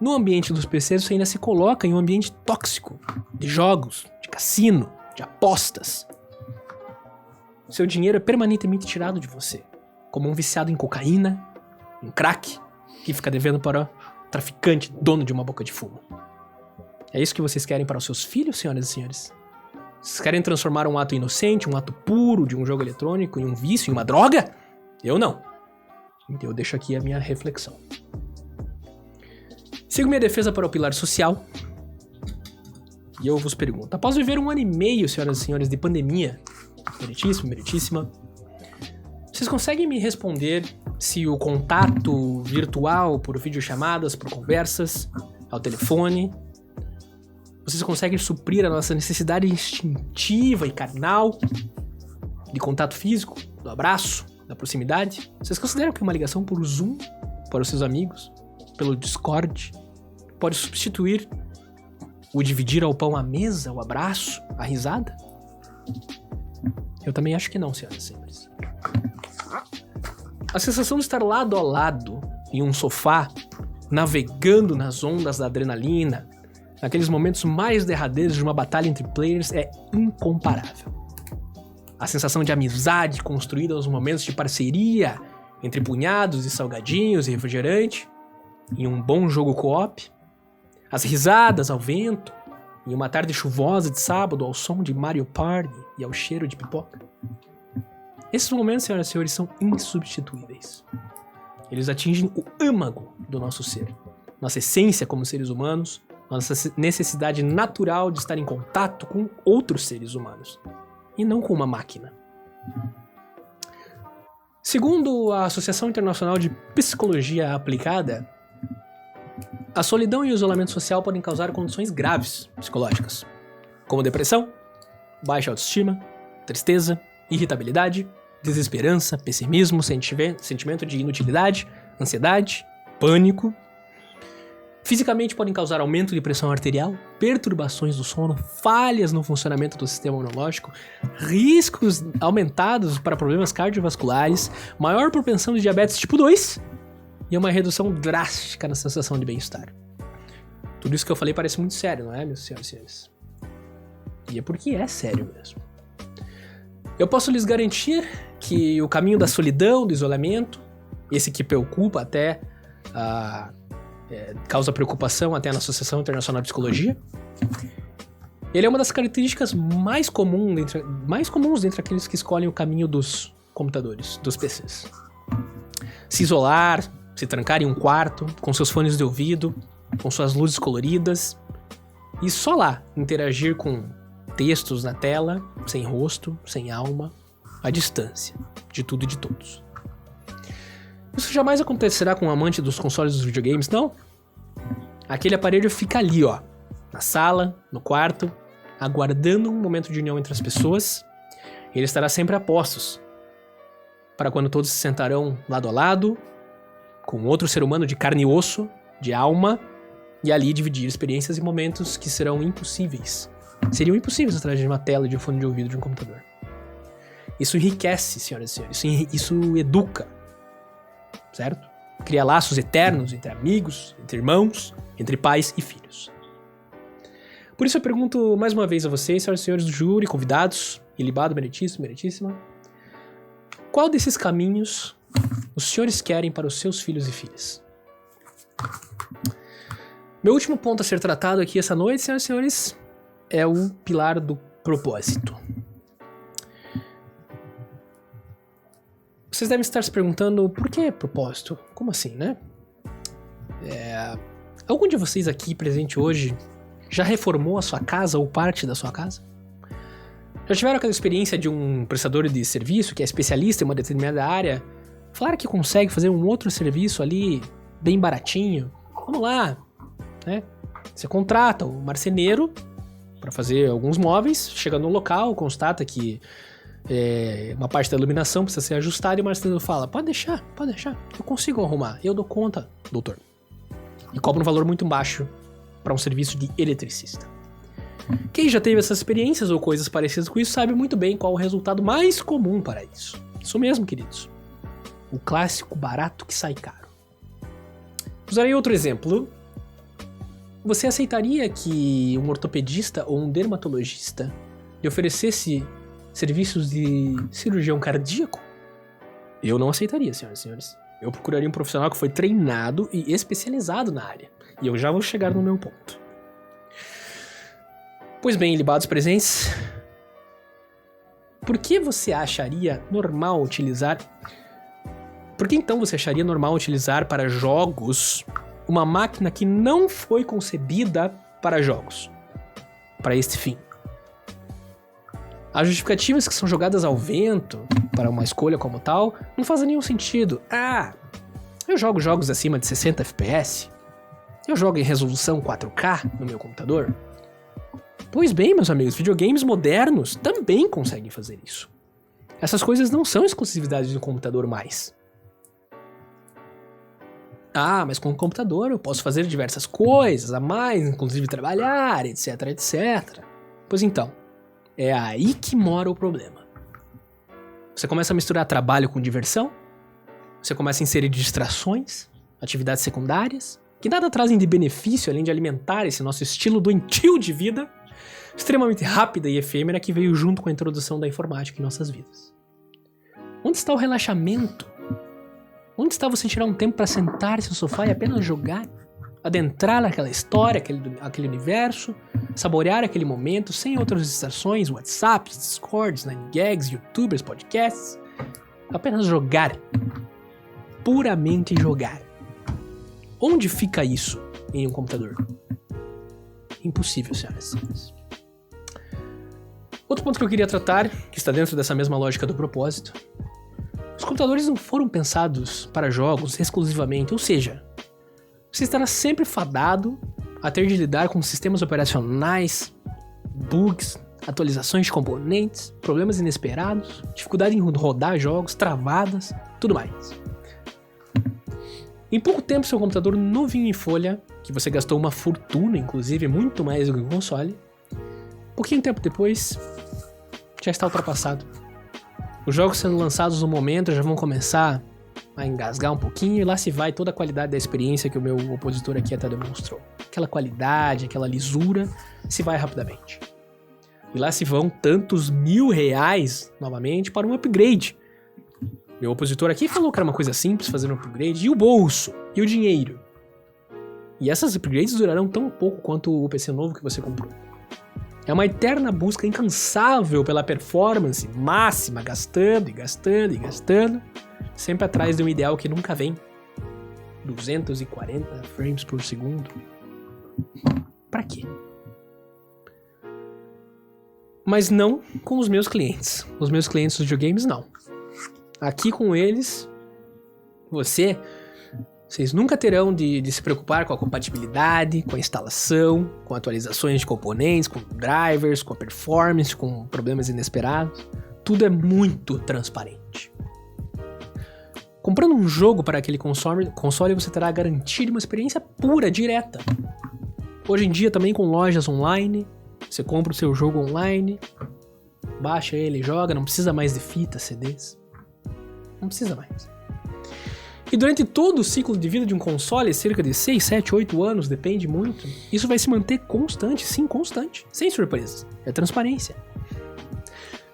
no ambiente dos PCs você ainda se coloca em um ambiente tóxico de jogos, de cassino, de apostas. Seu dinheiro é permanentemente tirado de você, como um viciado em cocaína, em crack, que fica devendo para o traficante, dono de uma boca de fumo. É isso que vocês querem para os seus filhos, senhoras e senhores? Vocês querem transformar um ato inocente, um ato puro de um jogo eletrônico em um vício, em uma droga? Eu não. Então eu deixo aqui a minha reflexão. Sigo minha defesa para o pilar social. E eu vos pergunto, após viver 1 ano e meio, senhoras e senhores, de pandemia, meritíssima, vocês conseguem me responder se o contato virtual, por videochamadas, por conversas, ao telefone, vocês conseguem suprir a nossa necessidade instintiva e carnal de contato físico, do abraço, da proximidade? Vocês consideram que uma ligação por Zoom para os seus amigos, pelo Discord, pode substituir o dividir ao pão à mesa, o abraço, a risada? Eu também acho que não, senhoras e senhores. A sensação de estar lado a lado em um sofá, navegando nas ondas da adrenalina, naqueles momentos mais derradeiros de uma batalha entre players, é incomparável. A sensação de amizade construída aos momentos de parceria entre punhados e salgadinhos e refrigerante, em um bom jogo co-op, as risadas ao vento, em uma tarde chuvosa de sábado ao som de Mario Party e ao cheiro de pipoca. Esses momentos, senhoras e senhores, são insubstituíveis. Eles atingem o âmago do nosso ser, nossa essência como seres humanos, nossa necessidade natural de estar em contato com outros seres humanos, e não com uma máquina. Segundo a Associação Internacional de Psicologia Aplicada, a solidão e o isolamento social podem causar condições graves psicológicas, como depressão, baixa autoestima, tristeza, irritabilidade, desesperança, pessimismo, sentimento de inutilidade, ansiedade, pânico. Fisicamente podem causar aumento de pressão arterial, perturbações do sono, falhas no funcionamento do sistema imunológico, riscos aumentados para problemas cardiovasculares, maior propensão de diabetes tipo 2 e uma redução drástica na sensação de bem-estar. Tudo isso que eu falei parece muito sério, não é, meus senhores e senhores? E é porque é sério mesmo. Eu posso lhes garantir que o caminho da solidão, do isolamento, esse que preocupa até causa preocupação até na Associação Internacional de Psicologia, ele é uma das características mais comuns dentre aqueles que escolhem o caminho dos computadores, dos PCs. Se isolar, se trancar em um quarto, com seus fones de ouvido, com suas luzes coloridas, e só lá interagir com textos na tela, sem rosto, sem alma, à distância, de tudo e de todos. Isso jamais acontecerá com um amante dos consoles dos videogames, não. Aquele aparelho fica ali, ó, na sala, no quarto, aguardando um momento de união entre as pessoas. Ele estará sempre a postos, para quando todos se sentarão lado a lado, com outro ser humano de carne e osso, de alma, e ali dividir experiências e momentos que serão impossíveis. Seriam impossíveis através de uma tela e de um fone de ouvido de um computador. Isso enriquece, senhoras e senhores, isso educa. certo? Cria laços eternos entre amigos, entre irmãos, entre pais e filhos. Por isso eu pergunto mais uma vez a vocês, senhoras e senhores do júri, convidados, ilibado, meritíssimo, meritíssima, qual desses caminhos os senhores querem para os seus filhos e filhas? Meu último ponto a ser tratado aqui essa noite, senhoras e senhores, é o pilar do propósito. Vocês devem estar se perguntando, por que propósito? Como assim, né? Algum de vocês aqui presente hoje já reformou a sua casa ou parte da sua casa? Já tiveram aquela experiência de um prestador de serviço que é especialista em uma determinada área falar que consegue fazer um outro serviço ali bem baratinho? Vamos lá, né? Você contrata o marceneiro para fazer alguns móveis, chega no local, constata que uma parte da iluminação precisa ser ajustada e o marceneiro fala, pode deixar, eu consigo arrumar, eu dou conta, doutor. E cobra um valor muito baixo para um serviço de eletricista. Quem já teve essas experiências ou coisas parecidas com isso sabe muito bem qual o resultado mais comum para isso. Isso mesmo, queridos. O clássico barato que sai caro. Usarei outro exemplo. Você aceitaria que um ortopedista ou um dermatologista lhe oferecesse serviços de cirurgião cardíaco? Eu não aceitaria, senhoras e senhores. Eu procuraria um profissional que foi treinado e especializado na área. E eu já vou chegar no meu ponto. Pois bem, ilibados presentes, por que então você acharia normal utilizar para jogos uma máquina que não foi concebida para jogos, para este fim? As justificativas que são jogadas ao vento para uma escolha como tal não fazem nenhum sentido. Eu jogo jogos acima de 60 FPS. Eu jogo em resolução 4K no meu computador. Pois bem, meus amigos, videogames modernos também conseguem fazer isso. Essas coisas não são exclusividade do computador mais. Mas com o computador eu posso fazer diversas coisas a mais, inclusive trabalhar, etc, etc. Pois então, é aí que mora o problema. Você começa a misturar trabalho com diversão, você começa a inserir distrações, atividades secundárias, que nada trazem de benefício além de alimentar esse nosso estilo doentio de vida, extremamente rápida e efêmera que veio junto com a introdução da informática em nossas vidas. Onde está o relaxamento? Onde está você tirar um tempo para sentar-se no sofá e apenas jogar? Adentrar naquela história, aquele universo, saborear aquele momento sem outras distrações, WhatsApps, Discords, 9gags, YouTubers, podcasts. Apenas jogar. Puramente jogar. Onde fica isso em um computador? Impossível, senhoras e senhores. Outro ponto que eu queria tratar, que está dentro dessa mesma lógica do propósito, os computadores não foram pensados para jogos exclusivamente, ou seja, você estará sempre fadado a ter de lidar com sistemas operacionais, bugs, atualizações de componentes, problemas inesperados, dificuldade em rodar jogos, travadas, tudo mais. Em pouco tempo, seu computador novinho em folha, que você gastou uma fortuna, inclusive muito mais do que o console, pouquinho tempo depois, já está ultrapassado. Os jogos sendo lançados no momento já vão começar a engasgar um pouquinho e lá se vai toda a qualidade da experiência que o meu opositor aqui até demonstrou. Aquela qualidade, aquela lisura, se vai rapidamente. E lá se vão tantos R$1.000 novamente para um upgrade. Meu opositor aqui falou que era uma coisa simples fazer um upgrade. E o bolso? E o dinheiro? E essas upgrades durarão tão pouco quanto o PC novo que você comprou. É uma eterna busca incansável pela performance máxima, gastando e gastando e gastando, sempre atrás de um ideal que nunca vem. 240 frames por segundo. Pra quê? Mas não com os meus clientes. Os meus clientes dos videogames, não. Aqui com eles, vocês nunca terão de se preocupar com a compatibilidade, com a instalação, com atualizações de componentes, com drivers, com a performance, com problemas inesperados. Tudo é muito transparente. Comprando um jogo para aquele console você terá garantia de uma experiência pura, direta. Hoje em dia também com lojas online, você compra o seu jogo online, baixa ele, joga, não precisa mais de fitas, CDs. Não precisa mais. E durante todo o ciclo de vida de um console, cerca de 6, 7, 8 anos, depende muito, isso vai se manter constante, sim, constante, sem surpresas. É transparência.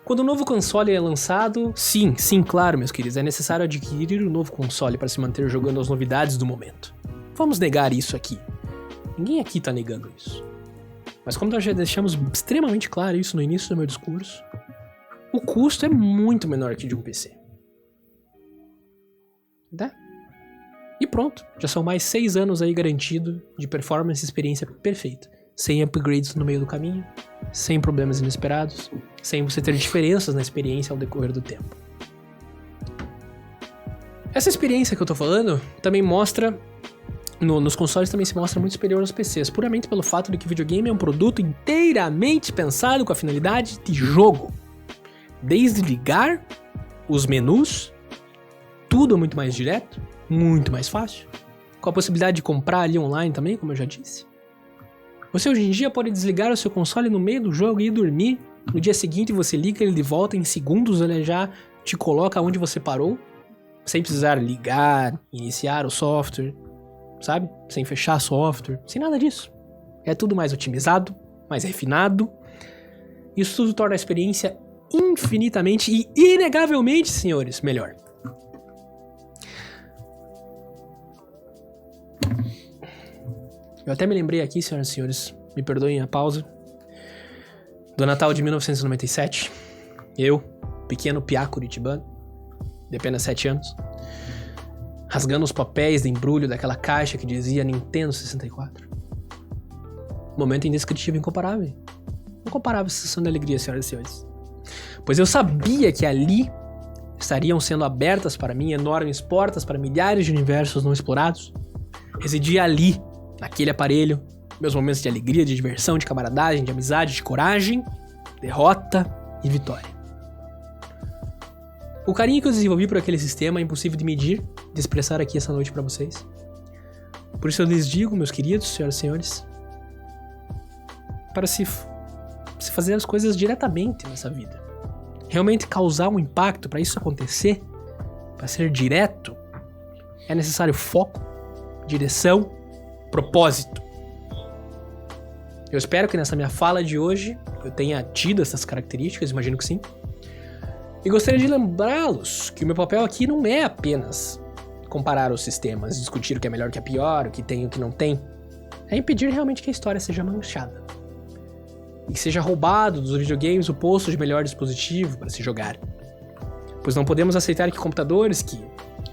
Quando o novo console é lançado, sim, claro, meus queridos, é necessário adquirir o novo console para se manter jogando as novidades do momento. Vamos negar isso aqui. Ninguém aqui tá negando isso. Mas como nós já deixamos extremamente claro isso no início do meu discurso, o custo é muito menor que de um PC. Tá? E pronto, já são mais 6 anos aí garantido de performance e experiência perfeita. Sem upgrades no meio do caminho, sem problemas inesperados, sem você ter diferenças na experiência ao decorrer do tempo. Essa experiência que eu tô falando também mostra... Nos consoles também se mostra muito superior aos PCs, puramente pelo fato de que o videogame é um produto inteiramente pensado com a finalidade de jogo. Desde ligar, os menus, tudo é muito mais direto, muito mais fácil, com a possibilidade de comprar ali online também, como eu já disse. Você hoje em dia pode desligar o seu console no meio do jogo e ir dormir. No dia seguinte você liga ele de volta, em segundos ele já te coloca onde você parou, sem precisar ligar, iniciar o software, sabe? Sem fechar software, sem nada disso. É tudo mais otimizado, mais refinado. Isso tudo torna a experiência infinitamente e inegavelmente, senhores, melhor. Eu até me lembrei aqui, senhoras e senhores, me perdoem a pausa, do Natal de 1997. Eu, pequeno piá curitibano, de apenas 7 anos, rasgando os papéis de embrulho daquela caixa que dizia Nintendo 64. Momento indescritível, incomparável. Incomparável sensação de alegria, senhoras e senhores. Pois eu sabia que ali estariam sendo abertas para mim enormes portas para milhares de universos não explorados. Residia ali, naquele aparelho, meus momentos de alegria, de diversão, de camaradagem, de amizade, de coragem, derrota e vitória. O carinho que eu desenvolvi por aquele sistema é impossível de medir, de expressar aqui essa noite pra vocês. Por isso eu lhes digo, meus queridos, senhoras e senhores, para se fazer as coisas diretamente nessa vida, realmente causar um impacto, para isso acontecer, para ser direto, é necessário foco, direção, propósito. Eu espero que nessa minha fala de hoje eu tenha tido essas características, imagino que sim. E gostaria de lembrá-los que o meu papel aqui não é apenas comparar os sistemas, discutir o que é melhor, o que é pior, o que tem e o que não tem. É impedir realmente que a história seja manchada. E que seja roubado dos videogames o posto de melhor dispositivo para se jogar. Pois não podemos aceitar que computadores que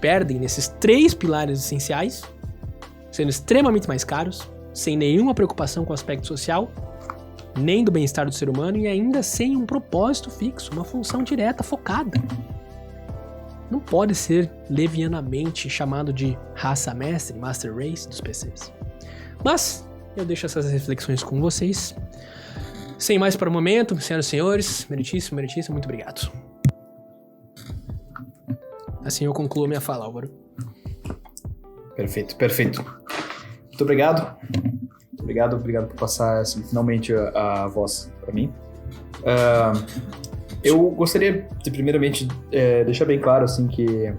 perdem nesses 3 pilares essenciais, sendo extremamente mais caros, sem nenhuma preocupação com o aspecto social, nem do bem-estar do ser humano e ainda sem um propósito fixo, uma função direta, focada. Não pode ser levianamente chamado de raça mestre, Master Race dos PCs. Mas eu deixo essas reflexões com vocês. Sem mais para o momento, senhoras e senhores, meritíssimo, muito obrigado. Assim eu concluo minha fala, Álvaro. Perfeito. Muito obrigado. Obrigado por passar assim, finalmente a voz para mim. Eu gostaria de primeiramente deixar bem claro assim, que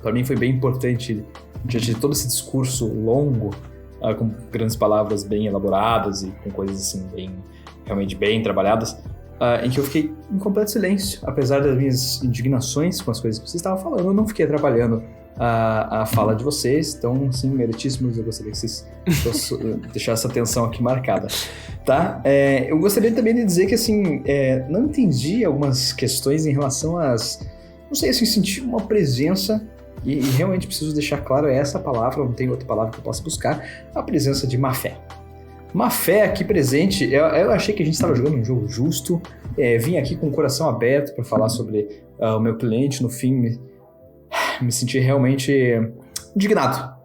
para mim foi bem importante, diante de todo esse discurso longo, com grandes palavras bem elaboradas e com coisas assim, realmente bem trabalhadas, em que eu fiquei em completo silêncio. Apesar das minhas indignações com as coisas que vocês estavam falando, eu não fiquei atrapalhando a fala de vocês. Então, sim, meritíssimos, eu gostaria que vocês deixassem essa atenção aqui marcada, tá? Eu gostaria também de dizer que, assim, não entendi algumas questões em relação às... Não sei, assim, senti uma presença, e realmente preciso deixar claro essa palavra, não tem outra palavra que eu possa buscar, a presença de má fé. Má fé aqui presente. Eu achei que a gente estava jogando um jogo justo, vim aqui com o coração aberto para falar sobre o meu cliente. No fim, me senti realmente indignado.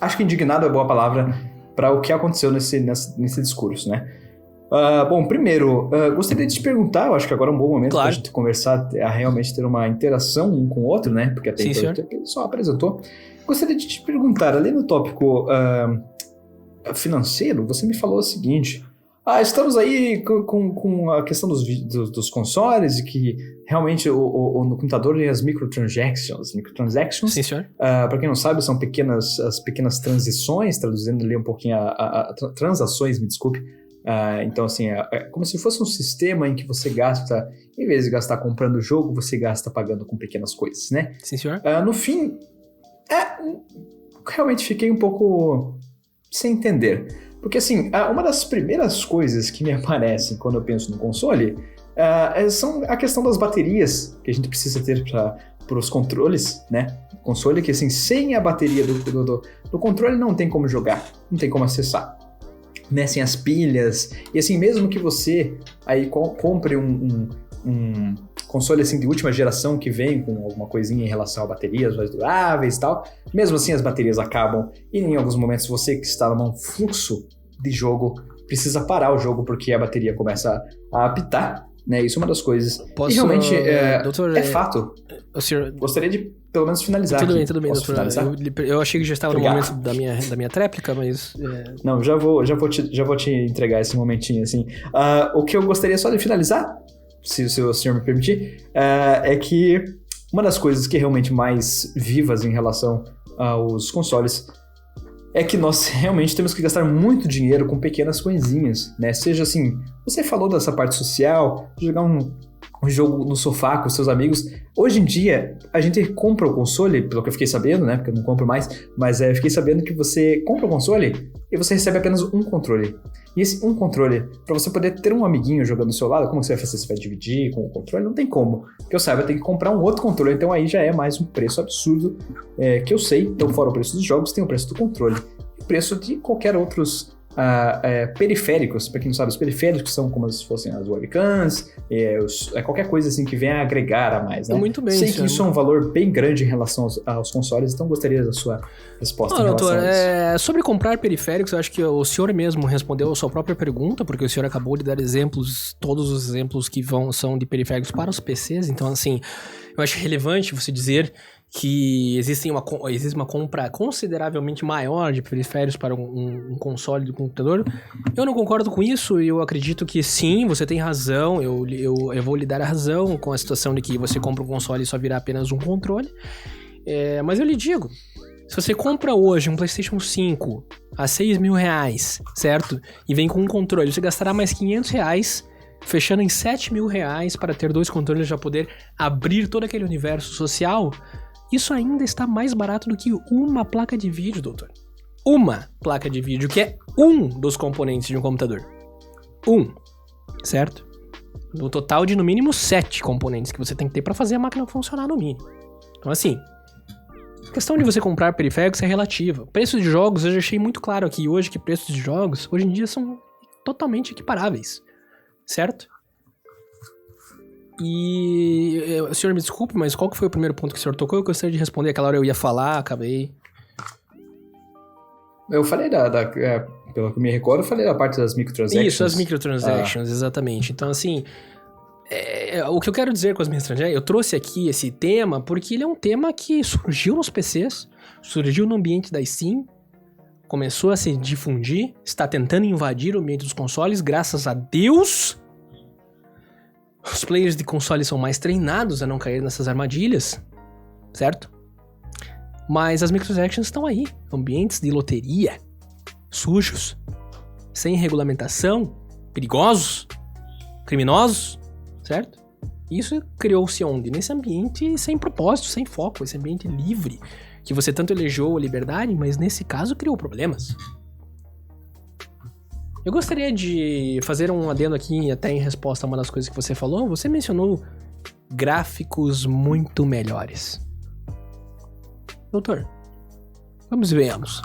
Acho que indignado é boa palavra para o que aconteceu nesse discurso, né? Bom, primeiro, gostaria de te perguntar, eu acho que agora é um bom momento para a gente conversar, realmente ter uma interação um com o outro, né? Porque até então ele só apresentou. Gostaria de te perguntar, além do tópico financeiro, você me falou o seguinte: Estamos aí com a questão dos consoles e que realmente no computador tem as microtransactions. Sim, senhor. Para quem não sabe, são as pequenas transições, traduzindo ali um pouquinho transações, me desculpe. Então, assim, é como se fosse um sistema em que você gasta, em vez de gastar comprando o jogo, você gasta pagando com pequenas coisas, né? Sim, senhor. No fim, realmente fiquei um pouco sem entender. Porque, assim, uma das primeiras coisas que me aparecem quando eu penso no console são a questão das baterias que a gente precisa ter para os controles, né? Console que, assim, sem a bateria do controle não tem como jogar, não tem como acessar. Né? Sem as pilhas. E, assim, mesmo que você aí compre um console assim de última geração que vem com alguma coisinha em relação a baterias mais duráveis e tal, mesmo assim as baterias acabam e em alguns momentos você que está num fluxo de jogo precisa parar o jogo porque a bateria começa a apitar, né? Isso é uma das coisas. E realmente doutor, é fato. O senhor... Gostaria de pelo menos finalizar tudo aqui. bem, tudo bem, doutor. Eu achei que já estava Obrigado. no momento da minha tréplica, mas... Não, já vou te entregar esse momentinho, assim. O que eu gostaria só de finalizar, se o senhor me permitir, é que uma das coisas que realmente mais vivas em relação aos consoles é que nós realmente temos que gastar muito dinheiro com pequenas coisinhas, né? Seja assim, você falou dessa parte social, jogar um jogo no sofá com seus amigos. Hoje em dia, a gente compra o console, pelo que eu fiquei sabendo, né? Porque eu não compro mais, mas fiquei sabendo que você compra o console e você recebe apenas um controle. E esse um controle, pra você poder ter um amiguinho jogando do seu lado, como você vai fazer? Você vai dividir com o controle? Não tem como. Que eu saiba, tem que comprar um outro controle, então aí já é mais um preço absurdo que eu sei. Então, fora o preço dos jogos, tem o preço do controle e o preço de qualquer outros periféricos. Para quem não sabe, os periféricos são como se fossem as webcams, qualquer coisa assim que venha a agregar a mais, né? Muito bem, sei que isso é um valor bem grande em relação aos consoles, então gostaria da sua resposta em relação doutor, a isso. Sobre comprar periféricos, eu acho que o senhor mesmo respondeu a sua própria pergunta, porque o senhor acabou de dar exemplos, todos os exemplos que são de periféricos para os PCs, então assim, eu acho relevante você dizer que existe uma compra consideravelmente maior de periféricos para um console de computador. Eu não concordo com isso, eu acredito que sim, você tem razão, eu vou lhe dar a razão com a situação de que você compra um console e só virá apenas um controle. Mas eu lhe digo, se você compra hoje um PlayStation 5 a R$6.000, certo? E vem com um controle, você gastará mais R$500, fechando em R$7.000 para ter dois controles e já poder abrir todo aquele universo social. Isso ainda está mais barato do que uma placa de vídeo, doutor. Uma placa de vídeo, que é um dos componentes de um computador. Certo? No total de no mínimo 7 componentes que você tem que ter para fazer a máquina funcionar no mínimo. Então assim, a questão de você comprar periféricos é relativa. Preços de jogos, eu já achei muito claro aqui hoje que preços de jogos, hoje em dia, são totalmente equiparáveis. Certo? E o senhor me desculpe, mas qual que foi o primeiro ponto que o senhor tocou? Eu gostaria de responder, aquela hora eu ia falar, acabei... Eu falei pelo que eu me recordo, eu falei da parte das microtransactions. Isso, as microtransactions, exatamente. Então, assim, o que eu quero dizer com as microtransactions, eu trouxe aqui esse tema porque ele é um tema que surgiu nos PCs, surgiu no ambiente da Steam, começou a se difundir, está tentando invadir o ambiente dos consoles, graças a Deus... Os players de console são mais treinados a não cair nessas armadilhas, certo? Mas as microtransactions estão aí, ambientes de loteria, sujos, sem regulamentação, perigosos, criminosos, certo? Isso criou-se onde? Nesse ambiente sem propósito, sem foco, esse ambiente livre, que você tanto elegeu a liberdade, mas nesse caso criou problemas. Eu gostaria de fazer um adendo aqui, até em resposta a uma das coisas que você falou. Você mencionou gráficos muito melhores. Doutor, vamos e venhamos.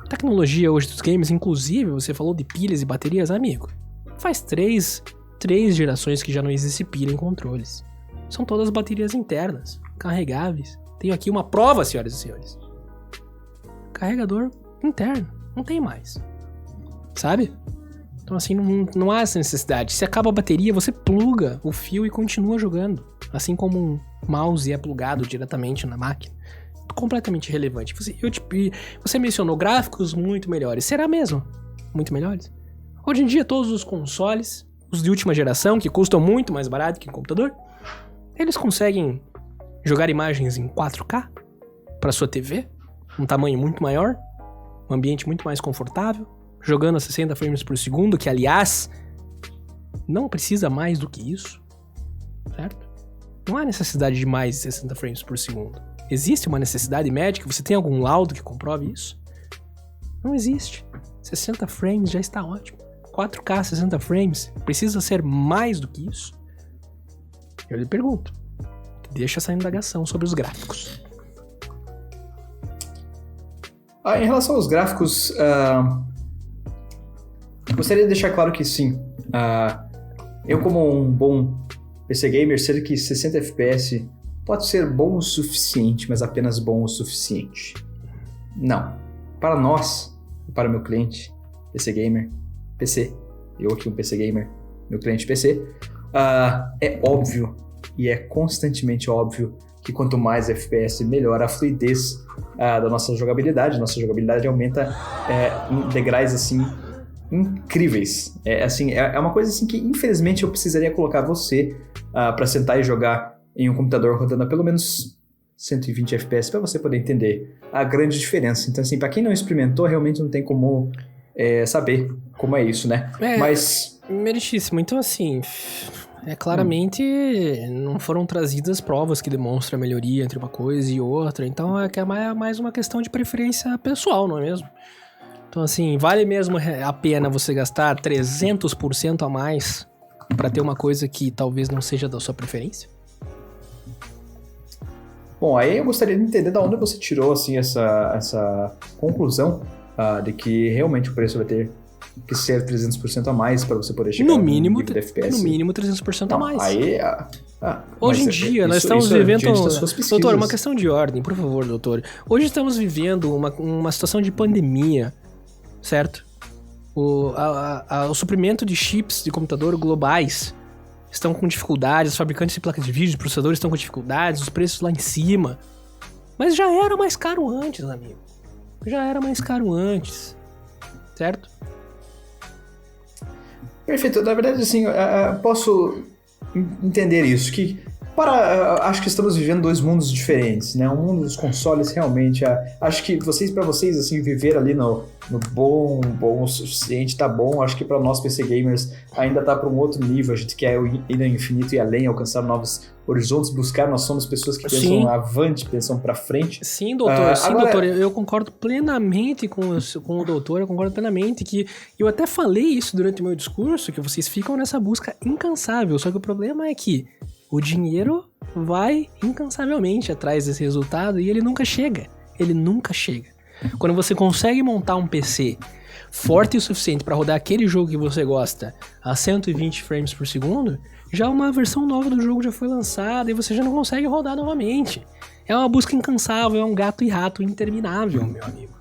A tecnologia hoje dos games, inclusive, você falou de pilhas e baterias, amigo. Faz três gerações que já não existe pilha em controles. São todas baterias internas, carregáveis. Tenho aqui uma prova, senhoras e senhores. Carregador interno, não tem mais. Sabe? Então assim, não há essa necessidade. Se acaba a bateria, você pluga o fio e continua jogando. Assim como um mouse é plugado diretamente na máquina. Completamente irrelevante. Você mencionou gráficos muito melhores. Será mesmo? Muito melhores? Hoje em dia, todos os consoles, os de última geração, que custam muito mais barato que o computador, eles conseguem jogar imagens em 4K para sua TV, um tamanho muito maior, um ambiente muito mais confortável, jogando a 60 frames por segundo, que, aliás, não precisa mais do que isso, certo? Não há necessidade de mais de 60 frames por segundo. Existe uma necessidade médica? Você tem algum laudo que comprove isso? Não existe. 60 frames já está ótimo. 4K 60 frames, precisa ser mais do que isso? Eu lhe pergunto. Deixa essa indagação sobre os gráficos. Em relação aos gráficos, gostaria de deixar claro que sim. Eu, como um bom PC gamer, sei que 60 FPS pode ser bom o suficiente, mas apenas bom o suficiente. Não. Para nós, para o meu cliente, PC gamer, PC, eu aqui um PC gamer, meu cliente PC, é óbvio e é constantemente óbvio que quanto mais FPS, melhor a fluidez da nossa jogabilidade. Nossa jogabilidade aumenta em degraus assim incríveis. É uma coisa assim que infelizmente eu precisaria colocar você para sentar e jogar em um computador rodando a pelo menos 120 FPS para você poder entender a grande diferença. Então assim, para quem não experimentou, realmente não tem como saber como é isso, né? Mas meritíssimo. Então assim, claramente não foram trazidas provas que demonstram a melhoria entre uma coisa e outra. Então é mais uma questão de preferência pessoal, não é mesmo? Então assim, vale mesmo a pena você gastar 300% a mais para ter uma coisa que talvez não seja da sua preferência? Bom, aí eu gostaria de entender de onde você tirou assim, essa conclusão de que realmente o preço vai ter que ser 300% a mais para você poder chegar no mínimo, de FPS. No mínimo 300% a mais. Aí, hoje em dia, nós estamos vivendo... Doutor, uma questão de ordem, por favor, doutor. Hoje estamos vivendo uma situação de pandemia, certo? O suprimento de chips de computador globais estão com dificuldades, os fabricantes de placas de vídeo, de processadores estão com dificuldades, os preços lá em cima. Mas já era mais caro antes, amigo. Já era mais caro antes, certo? Perfeito. Na verdade, assim, posso entender isso, que acho que estamos vivendo dois mundos diferentes, né? Um mundo dos consoles, realmente, acho que para vocês, assim, viver ali no bom o suficiente, tá bom. Acho que para nós, PC gamers, ainda tá para um outro nível. A gente quer ir no infinito e além, alcançar novos horizontes, buscar. Nós somos pessoas que pensam avante, pensam para frente. Sim, doutor. Doutor. Eu concordo plenamente com o doutor. Eu concordo plenamente que eu até falei isso durante o meu discurso, que vocês ficam nessa busca incansável. Só que o problema é que o dinheiro vai incansavelmente atrás desse resultado e ele nunca chega. Ele nunca chega. Quando você consegue montar um PC forte o suficiente para rodar aquele jogo que você gosta a 120 frames por segundo, já uma versão nova do jogo já foi lançada e você já não consegue rodar novamente. É uma busca incansável, é um gato e rato interminável, meu amigo.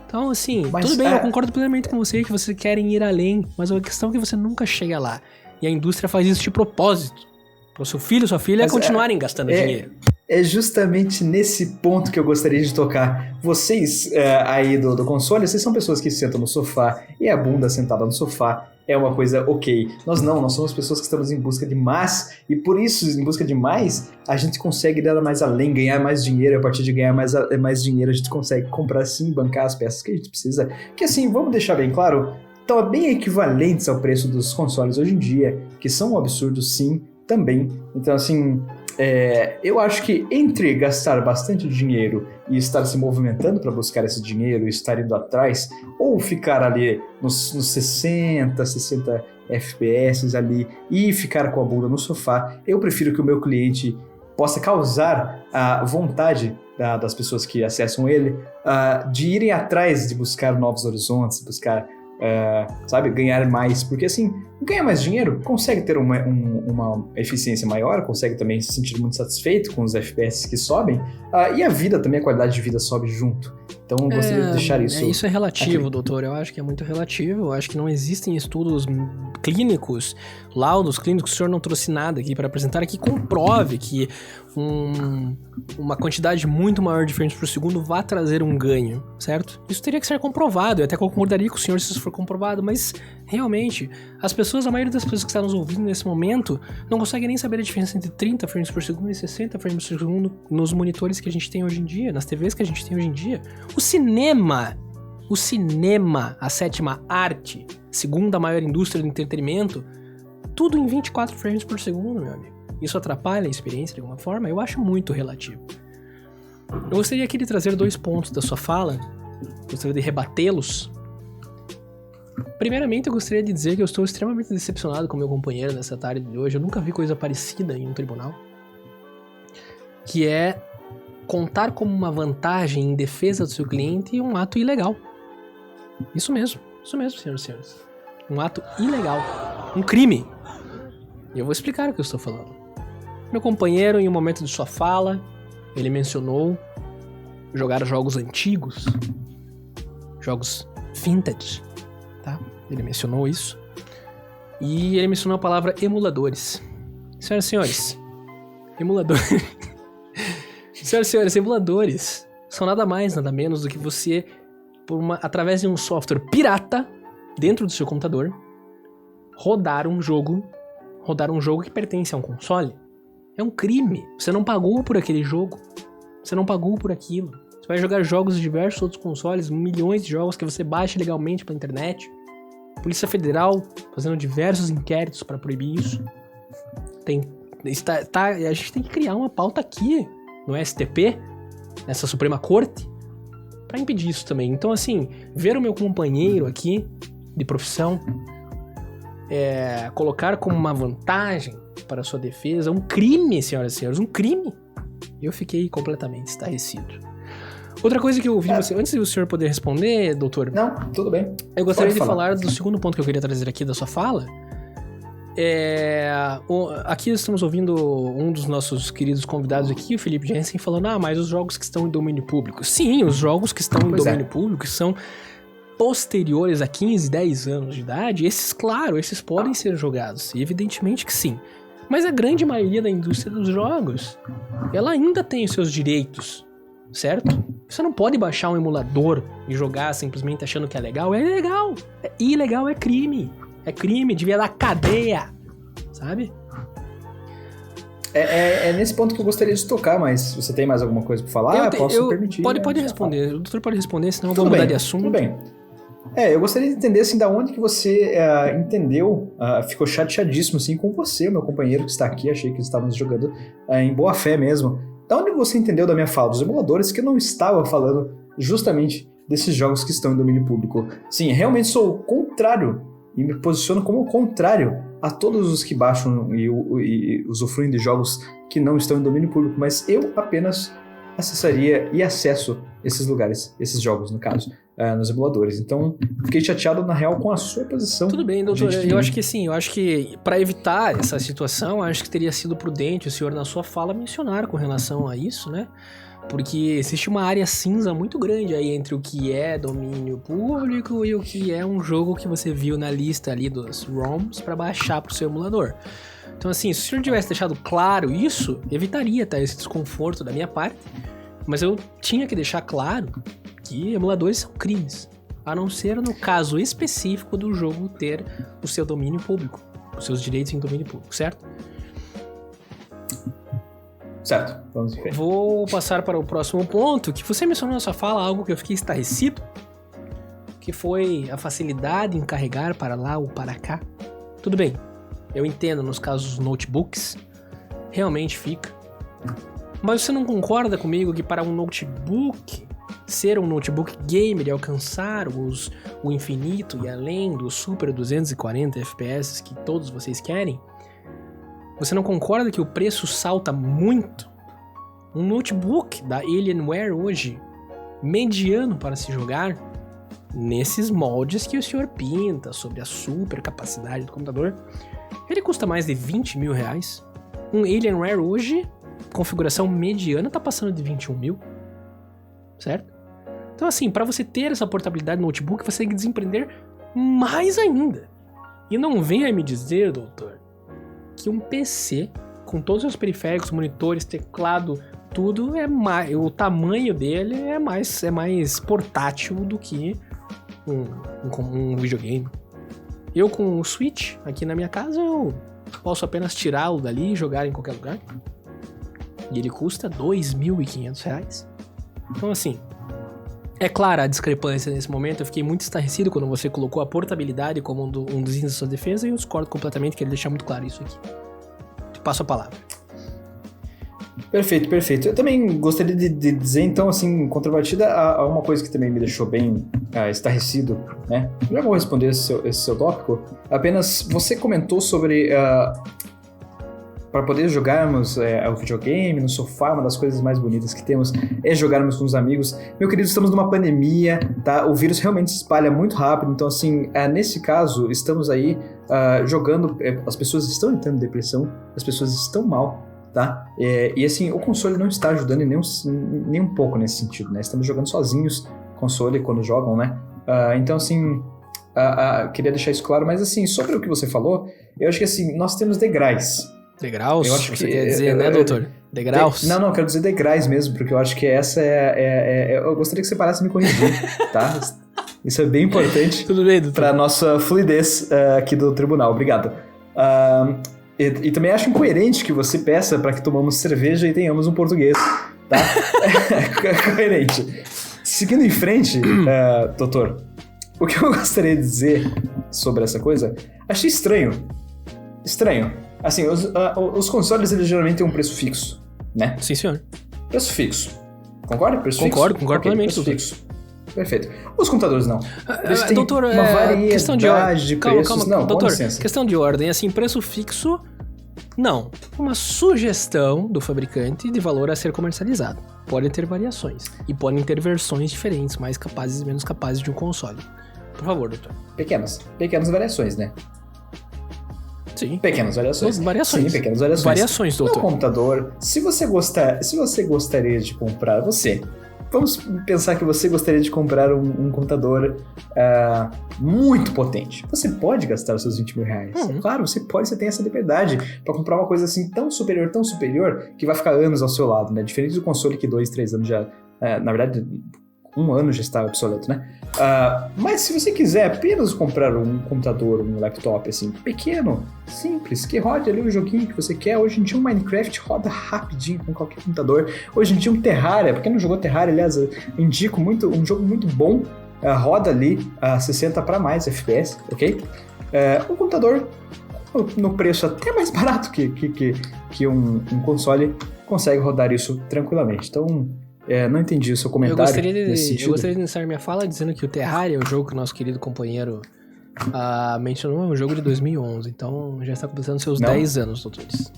Então, assim, tudo bem, eu concordo plenamente com você que vocês querem ir além, mas a questão é que você nunca chega lá. E a indústria faz isso de propósito. Para o seu filho e sua filha continuarem gastando dinheiro. É justamente nesse ponto que eu gostaria de tocar. Vocês aí do console, vocês são pessoas que sentam no sofá e a bunda sentada no sofá é uma coisa ok. Nós somos pessoas que estamos em busca de mais, e por isso, em busca de mais, a gente consegue ir mais além, ganhar mais dinheiro. A partir de ganhar mais dinheiro, a gente consegue comprar sim, bancar as peças que a gente precisa. Que assim, vamos deixar bem claro, estão bem equivalentes ao preço dos consoles hoje em dia, que são um absurdo sim, também. Então assim, eu acho que entre gastar bastante dinheiro e estar se movimentando para buscar esse dinheiro e estar indo atrás, ou ficar ali nos 60 FPS ali e ficar com a bunda no sofá, eu prefiro que o meu cliente possa causar a vontade das pessoas que acessam ele de irem atrás, de buscar novos horizontes, buscar ganhar mais, porque assim, ganha mais dinheiro, consegue ter uma eficiência maior, consegue também se sentir muito satisfeito com os FPS que sobem, e a vida também, a qualidade de vida sobe junto. Então eu gostaria de deixar isso... Isso é relativo, doutor, eu acho que é muito relativo, eu acho que não existem estudos clínicos, laudos clínicos, o senhor não trouxe nada aqui para apresentar, que comprove que uma quantidade muito maior de frames por segundo vai trazer um ganho, certo? Isso teria que ser comprovado, eu até concordaria com o senhor se isso for comprovado, mas realmente, a maioria das pessoas que estão nos ouvindo nesse momento não conseguem nem saber a diferença entre 30 frames por segundo e 60 frames por segundo nos monitores que a gente tem hoje em dia, nas TVs que a gente tem hoje em dia. O cinema, a sétima arte, segunda maior indústria do entretenimento, tudo em 24 frames por segundo, meu amigo. Isso atrapalha a experiência de alguma forma? Eu acho muito relativo. Eu gostaria aqui de trazer 2 pontos da sua fala, gostaria de rebatê-los. Primeiramente, eu gostaria de dizer que eu estou extremamente decepcionado com meu companheiro nessa tarde de hoje. Eu nunca vi coisa parecida em um tribunal. Que é contar como uma vantagem em defesa do seu cliente um ato ilegal. Isso mesmo, senhoras e senhores. Um ato ilegal. Um crime. E eu vou explicar o que eu estou falando. Meu companheiro, em um momento de sua fala, ele mencionou jogar jogos antigos. Jogos vintage. Tá? Ele mencionou isso. E ele mencionou a palavra emuladores. Senhoras e senhores, emuladores... Senhoras e senhores, emuladores são nada mais, nada menos do que você, através de um software pirata dentro do seu computador, rodar um jogo que pertence a um console. É um crime. Você não pagou por aquele jogo. Você não pagou por aquilo. Você vai jogar jogos de diversos outros consoles, milhões de jogos que você baixa legalmente pela internet. Polícia Federal fazendo diversos inquéritos para proibir isso. A gente tem que criar uma pauta aqui no STP, nessa Suprema Corte, para impedir isso também. Então, assim, ver o meu companheiro aqui de profissão colocar como uma vantagem para a sua defesa um crime, senhoras e senhores, um crime. Eu fiquei completamente estarrecido. Outra coisa que eu ouvi você, antes do senhor poder responder, doutor... Não, tudo bem. Eu gostaria de falar do segundo ponto que eu queria trazer aqui da sua fala. Aqui estamos ouvindo um dos nossos queridos convidados aqui, o Felipe Jensen, falando, mas os jogos que estão em domínio público. Sim, os jogos que estão em domínio público são posteriores a 15, 10 anos de idade. Esses podem ser jogados, evidentemente que sim. Mas a grande maioria da indústria dos jogos, ela ainda tem os seus direitos, certo? Você não pode baixar um emulador e jogar simplesmente achando que é legal. É ilegal. Ilegal é crime. É crime, devia dar cadeia, sabe? É nesse ponto que eu gostaria de tocar, mas você tem mais alguma coisa pra falar? Posso permitir. Pode responder, o doutor pode responder, senão eu vou mudar de assunto. Tudo bem. Eu gostaria de entender, assim, da onde que você entendeu, ficou chateadíssimo, assim, com você, meu companheiro que está aqui, achei que estávamos jogando em boa fé mesmo. Da onde você entendeu da minha fala dos emuladores que eu não estava falando justamente desses jogos que estão em domínio público? Sim, realmente sou o contrário e me posiciono como o contrário a todos os que baixam e usufruem de jogos que não estão em domínio público, mas eu apenas acessaria e acesso esses lugares, esses jogos, no caso, nos emuladores. Então, fiquei chateado, na real, com a sua posição. Tudo bem, doutor. Eu acho que sim. Eu acho que, para evitar essa situação, acho que teria sido prudente o senhor, na sua fala, mencionar com relação a isso, né? Porque existe uma área cinza muito grande aí entre o que é domínio público e o que é um jogo que você viu na lista ali dos ROMs para baixar pro seu emulador. Então, assim, se o senhor tivesse deixado claro isso, evitaria esse desconforto da minha parte. Mas eu tinha que deixar claro que emuladores são crimes, a não ser no caso específico do jogo ter o seu domínio público, os seus direitos em domínio público, certo? Certo, vamos ver. Vou passar para o próximo ponto, que você mencionou na sua fala algo que eu fiquei estarrecido, que foi a facilidade em carregar para lá ou para cá. Tudo bem, eu entendo nos casos dos notebooks, realmente fica. Mas você não concorda comigo que para um notebook ser um notebook gamer e alcançar o infinito e além do super 240 FPS que todos vocês querem, você não concorda que o preço salta muito? Um notebook da Alienware hoje, mediano para se jogar, nesses moldes que o senhor pinta sobre a super capacidade do computador, ele custa mais de 20 mil reais. Um Alienware hoje, configuração mediana, tá passando de 21 mil, certo? Então assim, para você ter essa portabilidade no notebook, você tem que desempreender mais ainda. E não venha me dizer, doutor, que um PC com todos os periféricos, monitores, teclado, tudo o tamanho dele é mais portátil do que um videogame. Eu com o Switch aqui na minha casa, eu posso apenas tirá-lo dali e jogar em qualquer lugar. E ele custa R$ 2.500. Então assim, é clara a discrepância nesse momento. Eu fiquei muito estarrecido quando você colocou a portabilidade como um dos itens da sua defesa, e eu discordo completamente, queria deixar muito claro isso aqui. Te passo a palavra. Perfeito, perfeito. Eu também gostaria de dizer, então, assim, em contrapartida, a uma coisa que também me deixou bem estarrecido, né? Já vou responder esse seu tópico. Apenas você comentou sobre para poder jogarmos o videogame no sofá, uma das coisas mais bonitas que temos é jogarmos com os amigos. Meu querido, estamos numa pandemia, tá? O vírus realmente se espalha muito rápido, então assim, nesse caso, estamos aí jogando, as pessoas estão entrando em depressão, as pessoas estão mal, tá? E assim, o console não está ajudando nem um pouco nesse sentido, né? Estamos jogando sozinhos console quando jogam, né? Então assim, queria deixar isso claro, mas assim, sobre o que você falou, eu acho que assim, nós temos degraus. Degraus? Eu acho que você quer dizer, né, doutor? Degraus? Não, quero dizer degraus mesmo, porque eu acho que essa eu gostaria que você parasse de me corrigir, tá? Isso é bem importante. Tudo bem, doutor. Para nossa fluidez aqui do tribunal. Obrigado. E também acho incoerente que você peça para que tomamos cerveja e tenhamos um português, tá? É coerente. Seguindo em frente, doutor, o que eu gostaria de dizer sobre essa coisa, achei estranho. Assim, os consoles, eles geralmente têm um preço fixo, né? Sim, senhor. Preço fixo. Concorda? Concordo plenamente. Preço fixo. Perfeito. Os computadores não. Eles têm doutor, uma variedade questão de ordem. de preços. Calma, não, doutor, com licença. Questão de ordem, assim, preço fixo, não. Uma sugestão do fabricante de valor a ser comercializado. Podem ter variações. E podem ter versões diferentes, mais capazes e menos capazes de um console. Por favor, doutor. Pequenas variações, né? Sim. Pequenas variações. Sim, pequenas variações. Variações, doutor. No computador, se você gostaria de comprar, vamos pensar que você gostaria de comprar um computador muito potente. Você pode gastar os seus 20 mil reais. Claro, você tem essa liberdade para comprar uma coisa assim tão superior, que vai ficar anos ao seu lado, né? Diferente do console que 2, 3 anos já... na verdade, 1 ano já está obsoleto, né? Mas se você quiser apenas comprar um computador, um laptop assim, pequeno, simples, que rode ali o joguinho que você quer, hoje em dia um Minecraft roda rapidinho com qualquer computador. Hoje em dia um Terraria, pra quem não jogou Terraria, aliás, eu indico um jogo muito bom, roda ali a 60 para mais FPS, ok? Um computador no preço até mais barato que um console consegue rodar isso tranquilamente. Então... não entendi o seu comentário nesse sentido. Eu gostaria de iniciar minha fala dizendo que o Terraria, o jogo que o nosso querido companheiro mencionou, é um jogo de 2011, então já está completando seus 10 anos, doutores.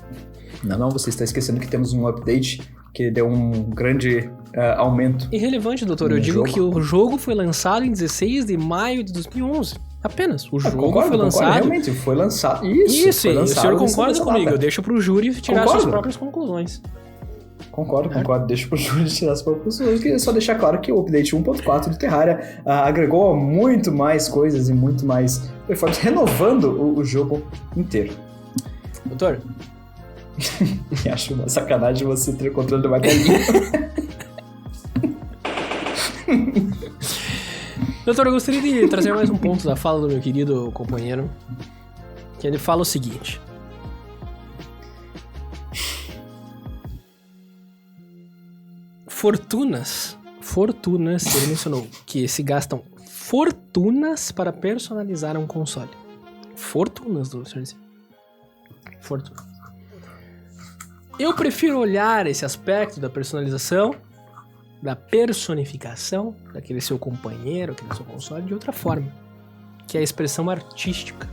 Não, você está esquecendo que temos um update que deu um grande aumento. Irrelevante, doutor, eu digo que o jogo foi lançado em 16 de maio de 2011. Apenas. O jogo foi lançado... Realmente, foi lançado. Isso, foi lançado. O senhor concorda comigo? Eu deixo pro júri tirar suas próprias conclusões. Concordo. Deixa pro júri tirar as conclusões. Eu queria só deixar claro que o update 1.4 do Terraria agregou muito mais coisas e muito mais performance, renovando o jogo inteiro. Doutor? Acho uma sacanagem você ter o controle do martelinho. Doutor, eu gostaria de trazer mais um ponto da fala do meu querido companheiro, que ele fala o seguinte... Fortunas, ele mencionou que se gastam fortunas para personalizar um console. Fortunas, do senhor. Fortunas. Eu prefiro olhar esse aspecto da personalização, da personificação daquele seu companheiro, aquele seu console, de outra forma, que é a expressão artística.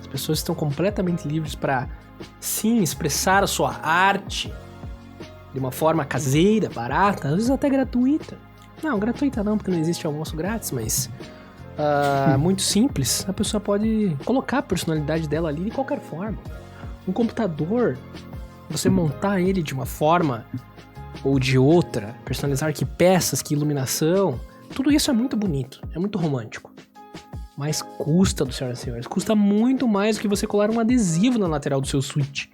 As pessoas estão completamente livres para, sim, expressar a sua arte de uma forma caseira, barata, às vezes até gratuita, Não, gratuita não, porque não existe almoço grátis, mas... muito simples, a pessoa pode colocar a personalidade dela ali de qualquer forma. Um computador, você montar ele de uma forma ou de outra, personalizar que peças, que iluminação, tudo isso é muito bonito, é muito romântico. Mas custa, do senhoras e senhores, custa muito mais do que você colar um adesivo na lateral do seu Switch.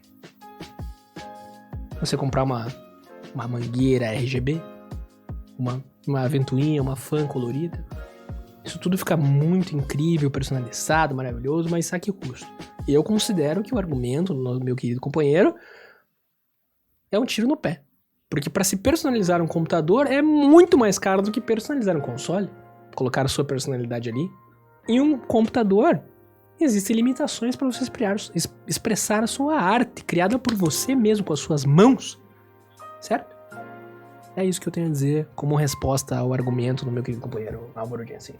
Você comprar uma mangueira RGB, uma ventoinha, uma fan colorida. Isso tudo fica muito incrível, personalizado, maravilhoso, mas a que custo? Eu considero que o argumento do meu querido companheiro é um tiro no pé. Porque para se personalizar um computador é muito mais caro do que personalizar um console. Colocar a sua personalidade ali. Em um computador, existem limitações para você expressar a sua arte, criada por você mesmo, com as suas mãos. Certo? É isso que eu tenho a dizer como resposta ao argumento do meu querido companheiro Álvaro Jensen.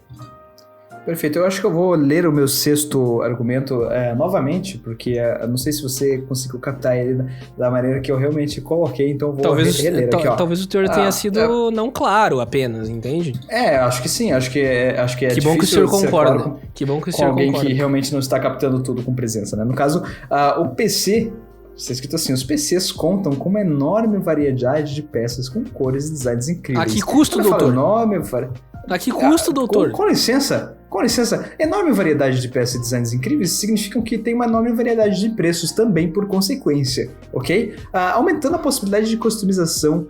Perfeito, eu acho que eu vou ler o meu sexto argumento novamente, porque eu não sei se você conseguiu captar ele da maneira que eu realmente coloquei, então eu vou reler aqui, ó. Talvez o teor tenha sido não claro apenas, entende? Acho que sim, acho que é que bom que o senhor concorda. Claro que bom que o senhor alguém concorda. Que realmente não está captando tudo com presença, né? No caso, o PC... Está escrito assim, os PCs contam com uma enorme variedade de peças com cores e designs incríveis. A que custo, doutor? A que custo, doutor? Com licença, enorme variedade de peças e designs incríveis significam que tem uma enorme variedade de preços também por consequência, ok? Aumentando a possibilidade de customização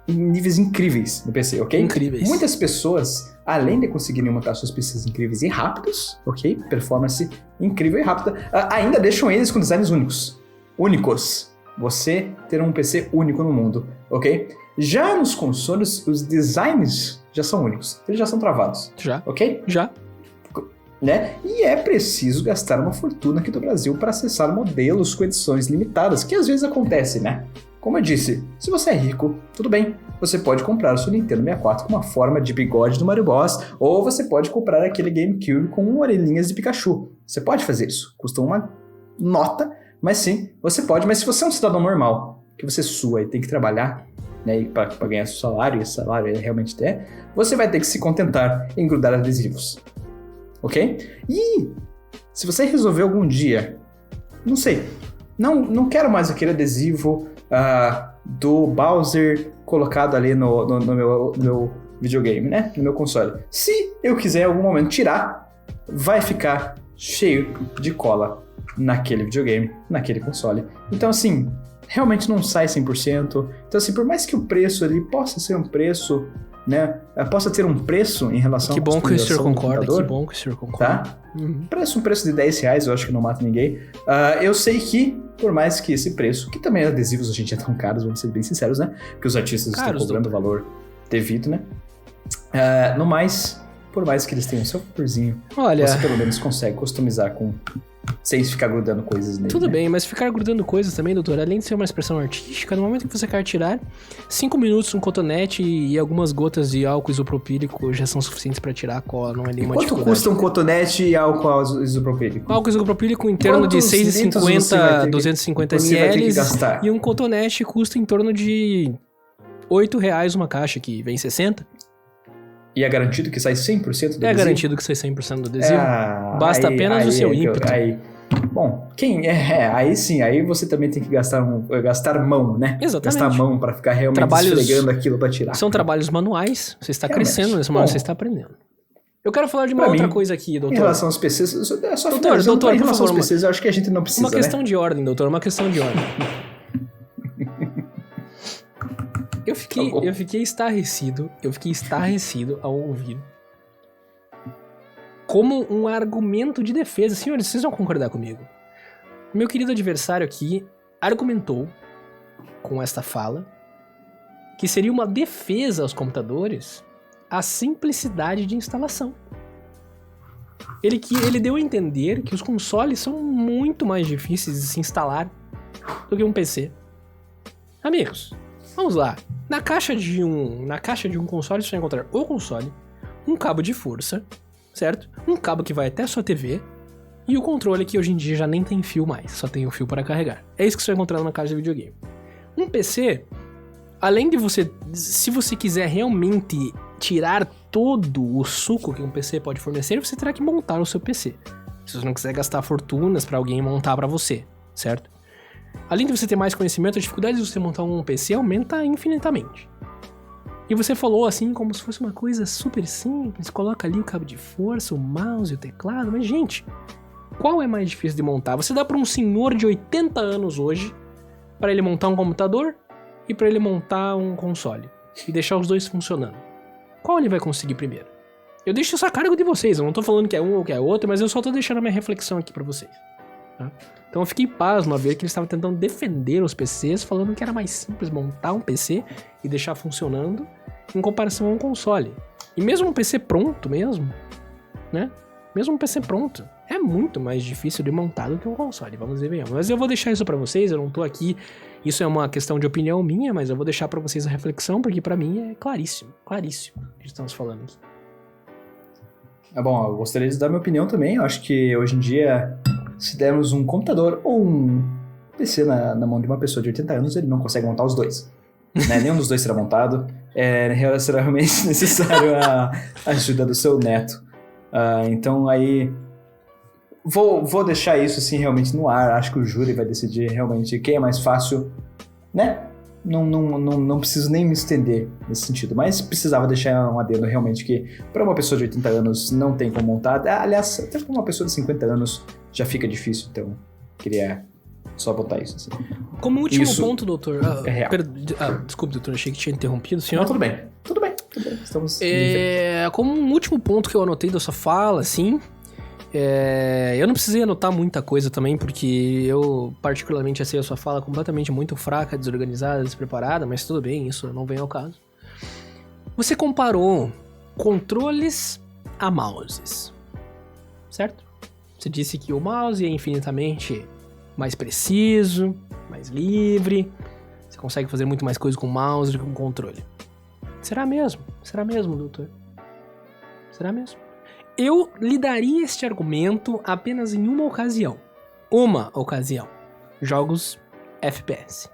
em níveis incríveis no PC, ok? Incríveis. Muitas pessoas, além de conseguirem montar suas PCs incríveis e rápidos, ok? Performance incrível e rápida, ainda deixam eles com designs únicos. Você ter um PC único no mundo, ok? Já nos consoles, os designs já são únicos. Eles já são travados. Já. Ok? Já. Né? E é preciso gastar uma fortuna aqui do Brasil para acessar modelos com edições limitadas, que às vezes acontece, né? Como eu disse, se você é rico, tudo bem. Você pode comprar o seu Nintendo 64 com uma forma de bigode do Mario Bros. Ou você pode comprar aquele GameCube com orelhinhas de Pikachu. Você pode fazer isso. Custa uma nota. Mas sim, você pode. Mas se você é um cidadão normal, que você sua e tem que trabalhar, né, para ganhar seu salário, e esse salário ele realmente é, você vai ter que se contentar em grudar adesivos. Ok? E se você resolver algum dia, não sei, não quero mais aquele adesivo do Bowser colocado ali no meu videogame, né? No meu console. Se eu quiser em algum momento tirar, vai ficar cheio de cola naquele videogame, naquele console. Então, assim, realmente não sai 100%. Então, assim, por mais que o preço ali possa ser um preço, né? Possa ter um preço em relação à customização. Que bom que o senhor concorda, que bom que o senhor concorda. Tá? Um preço de R$10, eu acho que não mata ninguém. Eu sei que, por mais que esse preço, que também adesivos hoje em dia tão caros, vamos ser bem sinceros, né? Porque os artistas estão cobrando o valor devido, né? No mais, por mais que eles tenham seu valorzinho, você pelo menos consegue customizar sem ficar grudando coisas nele. Tudo bem, mas ficar grudando coisas também, doutor, além de ser uma expressão artística, no momento que você quer tirar, 5 minutos um cotonete e algumas gotas de álcool isopropílico já são suficientes para tirar a cola, não é nenhuma dificuldade. Quanto custa um cotonete e álcool isopropílico? Álcool isopropílico em torno de 6,50 a 250 ml e um cotonete custa em torno de R$8 uma caixa, que vem 60. E é garantido que sai 100% do adesivo? É garantido que sai 100% do adesivo. Basta apenas o seu ímpeto. Bom, aí sim, aí você também tem que gastar mão, né? Exatamente. Gastar mão pra ficar realmente esfregando aquilo pra tirar. São trabalhos manuais, você está crescendo nesse momento, você está aprendendo. Eu quero falar de uma outra coisa aqui, doutor. Em relação aos PCs, doutor, em relação aos PCs, eu acho que a gente não precisa, Uma questão de ordem, doutor, uma questão de ordem. Eu fiquei estarrecido ao ouvir como um argumento de defesa. Senhores, vocês vão concordar comigo. Meu querido adversário aqui argumentou com esta fala que seria uma defesa aos computadores a simplicidade de instalação. Ele deu a entender que os consoles são muito mais difíceis de se instalar do que um PC. Amigos, vamos lá. Na caixa de um console, você vai encontrar o console, um cabo de força, certo? Um cabo que vai até a sua TV e o controle que hoje em dia já nem tem fio mais, só tem o fio para carregar. É isso que você vai encontrar numa caixa de videogame. Um PC, além de você, se você quiser realmente tirar todo o suco que um PC pode fornecer, você terá que montar o seu PC. Se você não quiser gastar fortunas para alguém montar para você, certo? Além de você ter mais conhecimento, a dificuldade de você montar um PC aumenta infinitamente. E você falou assim como se fosse uma coisa super simples, coloca ali o cabo de força, o mouse e o teclado, mas gente, qual é mais difícil de montar? Você dá para um senhor de 80 anos hoje, para ele montar um computador e para ele montar um console, e deixar os dois funcionando. Qual ele vai conseguir primeiro? Eu deixo isso a cargo de vocês, eu não tô falando que é um ou que é outro, mas eu só tô deixando a minha reflexão aqui para vocês. Tá? Então eu fiquei pasmo a ver que eles estavam tentando defender os PCs, falando que era mais simples montar um PC e deixar funcionando em comparação a um console. E mesmo um PC pronto mesmo, né? Mesmo um PC pronto, é muito mais difícil de montar do que um console, vamos ver bem. Mas eu vou deixar isso pra vocês, eu não tô aqui, isso é uma questão de opinião minha, mas eu vou deixar pra vocês a reflexão, porque pra mim é claríssimo o que estamos falando aqui. Bom, eu gostaria de dar minha opinião também. Eu acho que hoje em dia, se dermos um computador ou um PC na mão de uma pessoa de 80 anos, ele não consegue montar os dois. Né? Nenhum dos dois será montado. Será realmente necessário a ajuda do seu neto. Então aí vou deixar isso assim realmente no ar. Acho que o júri vai decidir realmente quem é mais fácil, né? Não preciso nem me estender nesse sentido, mas precisava deixar um adendo realmente que para uma pessoa de 80 anos não tem como montar. Aliás, até para uma pessoa de 50 anos já fica difícil, então queria só botar isso assim. Como último ponto, doutor... é real. Desculpe, doutor, achei que tinha interrompido o senhor. Não, tudo bem. Estamos como um último ponto que eu anotei da sua fala, assim... eu não precisei anotar muita coisa também, porque eu particularmente achei a sua fala completamente muito fraca, desorganizada, despreparada, mas tudo bem, isso não vem ao caso. Você comparou controles a mouses, certo? Você disse que o mouse é infinitamente mais preciso, mais livre, você consegue fazer muito mais coisa com o mouse do que com o controle. Será mesmo? Será mesmo, doutor? Será mesmo? Eu lhe daria este argumento apenas em uma ocasião. Jogos FPS.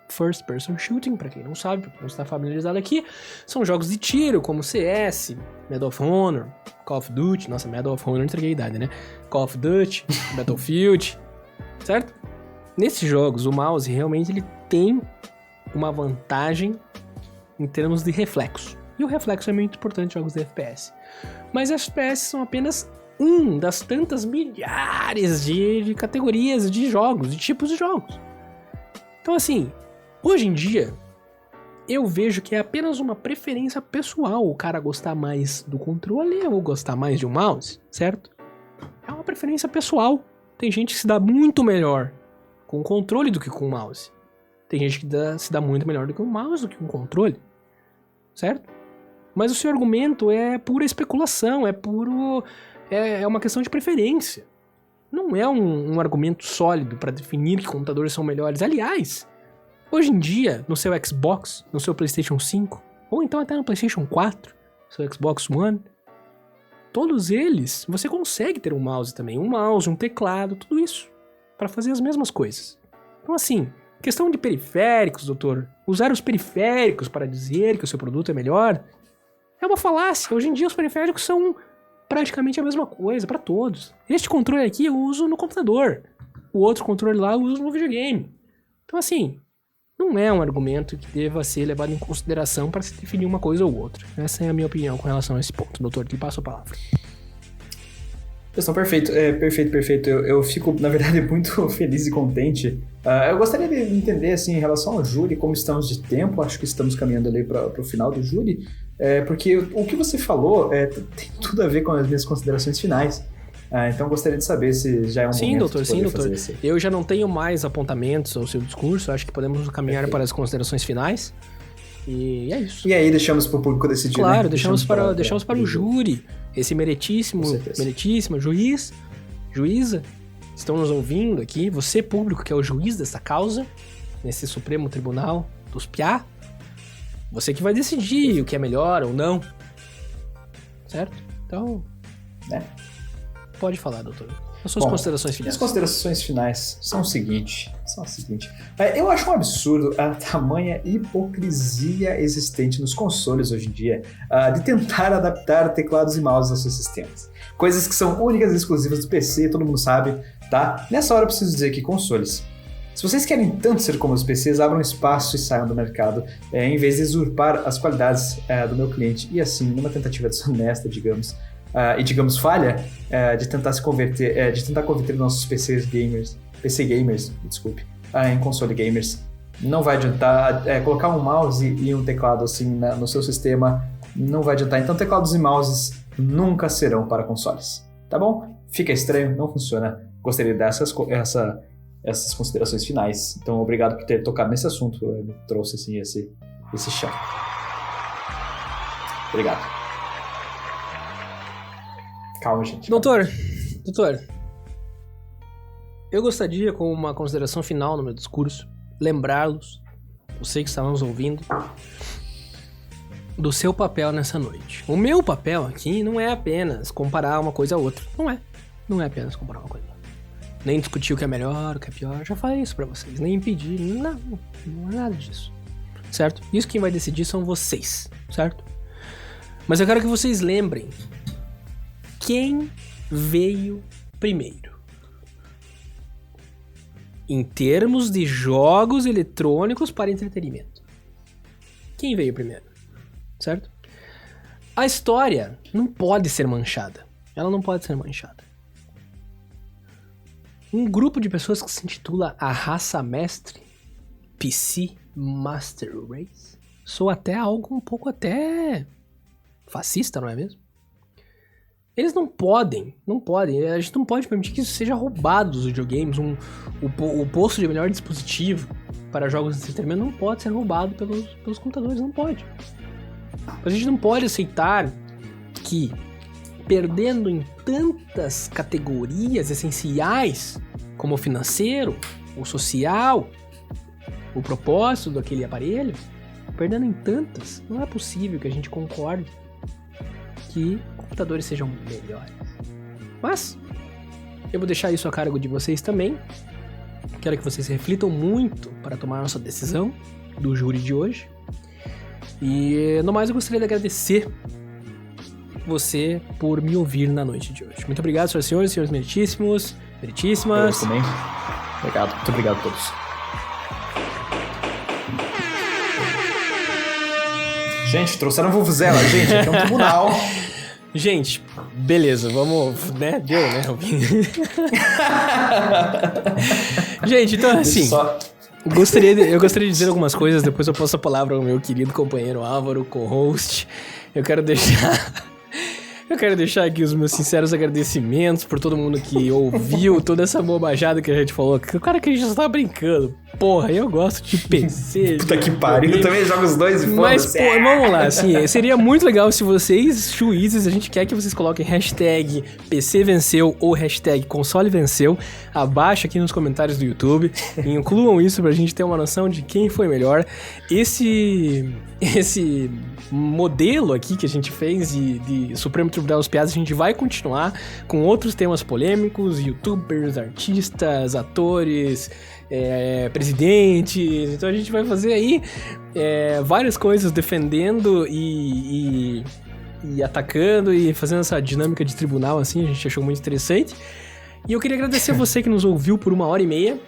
First Person Shooting, pra quem não sabe, pra quem não está familiarizado aqui, são jogos de tiro, como CS, Medal of Honor, Call of Duty. Nossa, Medal of Honor, entreguei a idade, né? Call of Duty, Battlefield, certo? Nesses jogos, o mouse realmente ele tem uma vantagem em termos de reflexo. E o reflexo é muito importante em jogos de FPS. Mas FPS são apenas das tantas milhares de categorias de jogos, de tipos de jogos. Então assim, hoje em dia, eu vejo que é apenas uma preferência pessoal o cara gostar mais do controle ou gostar mais de um mouse, certo? É uma preferência pessoal. Tem gente que se dá muito melhor com o controle do que com o mouse. Tem gente que se dá muito melhor do que um mouse do que com o controle, certo? Mas o seu argumento é pura especulação, é uma questão de preferência. Não é um argumento sólido para definir que computadores são melhores. Aliás, hoje em dia, no seu Xbox, no seu PlayStation 5, ou então até no PlayStation 4, seu Xbox One, todos eles, você consegue ter um mouse também. Um mouse, um teclado, tudo isso, para fazer as mesmas coisas. Então assim, questão de periféricos, doutor, usar os periféricos para dizer que o seu produto é melhor... é uma falácia. Hoje em dia os periféricos são praticamente a mesma coisa para todos. Este controle aqui eu uso no computador. O outro controle lá eu uso no videogame. Então assim, não é um argumento que deva ser levado em consideração para se definir uma coisa ou outra. Essa é a minha opinião com relação a esse ponto. Doutor, te passo a palavra. Pessoal, perfeito. Perfeito. Eu fico, na verdade, muito feliz e contente. Eu gostaria de entender, assim, em relação ao júri, como estamos de tempo. Acho que estamos caminhando ali para o final do júri. Porque o que você falou tem tudo a ver com as minhas considerações finais. Então, gostaria de saber se já é um momento de poder fazer esse... Eu já não tenho mais apontamentos ao seu discurso. Acho que podemos caminhar para as considerações finais. E é isso. E aí, deixamos para o público decidir, claro, né? deixamos para o júri. Esse meritíssimo juíza, estão nos ouvindo aqui. Você, público, que é o juiz dessa causa, nesse Supremo Tribunal dos Piá. Você que vai decidir o que é melhor ou não. Certo? Então, pode falar, doutor. As suas considerações finais. As considerações finais são o seguinte. Eu acho um absurdo a tamanha hipocrisia existente nos consoles hoje em dia de tentar adaptar teclados e mouses aos seus sistemas. Coisas que são únicas e exclusivas do PC, todo mundo sabe, tá? Nessa hora eu preciso dizer que consoles, se vocês querem tanto ser como os PCs, abram espaço e saiam do mercado, em vez de usurpar as qualidades do meu cliente e assim, numa tentativa desonesta, digamos, e digamos falha, de tentar converter nossos PC gamers, em console gamers. Não vai adiantar colocar um mouse e um teclado assim no seu sistema, não vai adiantar. Então teclados e mouses nunca serão para consoles, tá bom? Fica estranho, não funciona. Gostaria de dar essas considerações finais. Então obrigado por ter tocado nesse assunto, me trouxe assim esse chão. Obrigado. Calma, gente. Doutor, eu gostaria, como uma consideração final no meu discurso, lembrá-los, você que está nos ouvindo, do seu papel nessa noite. O meu papel aqui não é apenas comparar uma coisa a outra. Não é apenas comparar uma coisa a outra. Nem discutir o que é melhor, o que é pior. Já falei isso pra vocês. Nem impedir. Não é nada disso. Certo? Isso quem vai decidir são vocês. Certo? Mas eu quero que vocês lembrem quem veio primeiro. Em termos de jogos eletrônicos para entretenimento. Quem veio primeiro? Certo? A história não pode ser manchada. Ela não pode ser manchada. Um grupo de pessoas que se intitula a Raça Mestre, PC Master Race, soa até algo um pouco até fascista, não é mesmo? Eles não podem, a gente não pode permitir que isso seja roubado dos videogames. O posto de melhor dispositivo para jogos de entretenimento não pode ser roubado pelos computadores, não pode. A gente não pode aceitar que, perdendo em tantas categorias essenciais, como o financeiro, o social, o propósito daquele aparelho, perdendo em tantas, não é possível que a gente concorde que computadores sejam melhores. Mas eu vou deixar isso a cargo de vocês também. Quero que vocês reflitam muito para tomar a nossa decisão do júri de hoje. E no mais eu gostaria de agradecer você por me ouvir na noite de hoje. Muito obrigado, senhoras e senhores meritíssimas. Eu também. Obrigado, muito obrigado a todos. Gente, trouxeram Vuvuzela, gente, aqui é um tribunal. Gente, beleza, vamos, né? Deu, né? Gente, então assim, eu gostaria de dizer algumas coisas, depois eu passo a palavra ao meu querido companheiro Álvaro, co-host. Eu quero deixar aqui os meus sinceros agradecimentos por todo mundo que ouviu toda essa bobajada que a gente falou. O cara que a gente só tá brincando. Porra, eu gosto de PC. Puta que pariu, eu também jogo os dois e mas, pô, vamos lá, assim, seria muito legal se vocês, juízes, a gente quer que vocês coloquem hashtag PC venceu ou hashtag console venceu abaixo aqui nos comentários do YouTube. E incluam isso pra gente ter uma noção de quem foi melhor. Esse modelo aqui que a gente fez de Supremo Tribunal das Piadas, a gente vai continuar com outros temas polêmicos, youtubers, artistas, atores, presidentes. Então a gente vai fazer aí várias coisas defendendo e atacando e fazendo essa dinâmica de tribunal assim, a gente achou muito interessante. E eu queria agradecer a você que nos ouviu por 1h30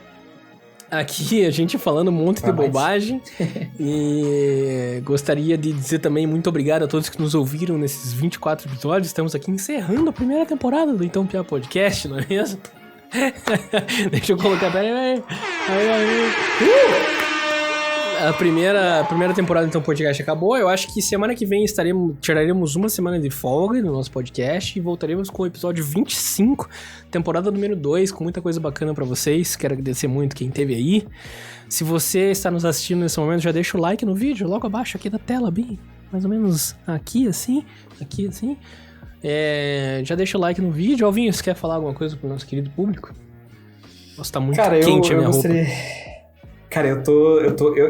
aqui, a gente falando um monte de bobagem. E gostaria de dizer também muito obrigado a todos que nos ouviram nesses 24 episódios. Estamos aqui encerrando a primeira temporada do Então Piá Podcast, não é mesmo? Deixa eu colocar. Aí. A primeira temporada do Então Podcast acabou. Eu acho que semana que vem tiraremos uma semana de folga no nosso podcast e voltaremos com o episódio 25, temporada número 2, com muita coisa bacana pra vocês. Quero agradecer muito quem esteve aí. Se você está nos assistindo nesse momento, já deixa o like no vídeo, logo abaixo aqui da tela, bem, mais ou menos aqui assim. Já deixa o like no vídeo. Alvinho, você quer falar alguma coisa pro nosso querido público? Nossa, tá muito quente a minha roupa. Cara,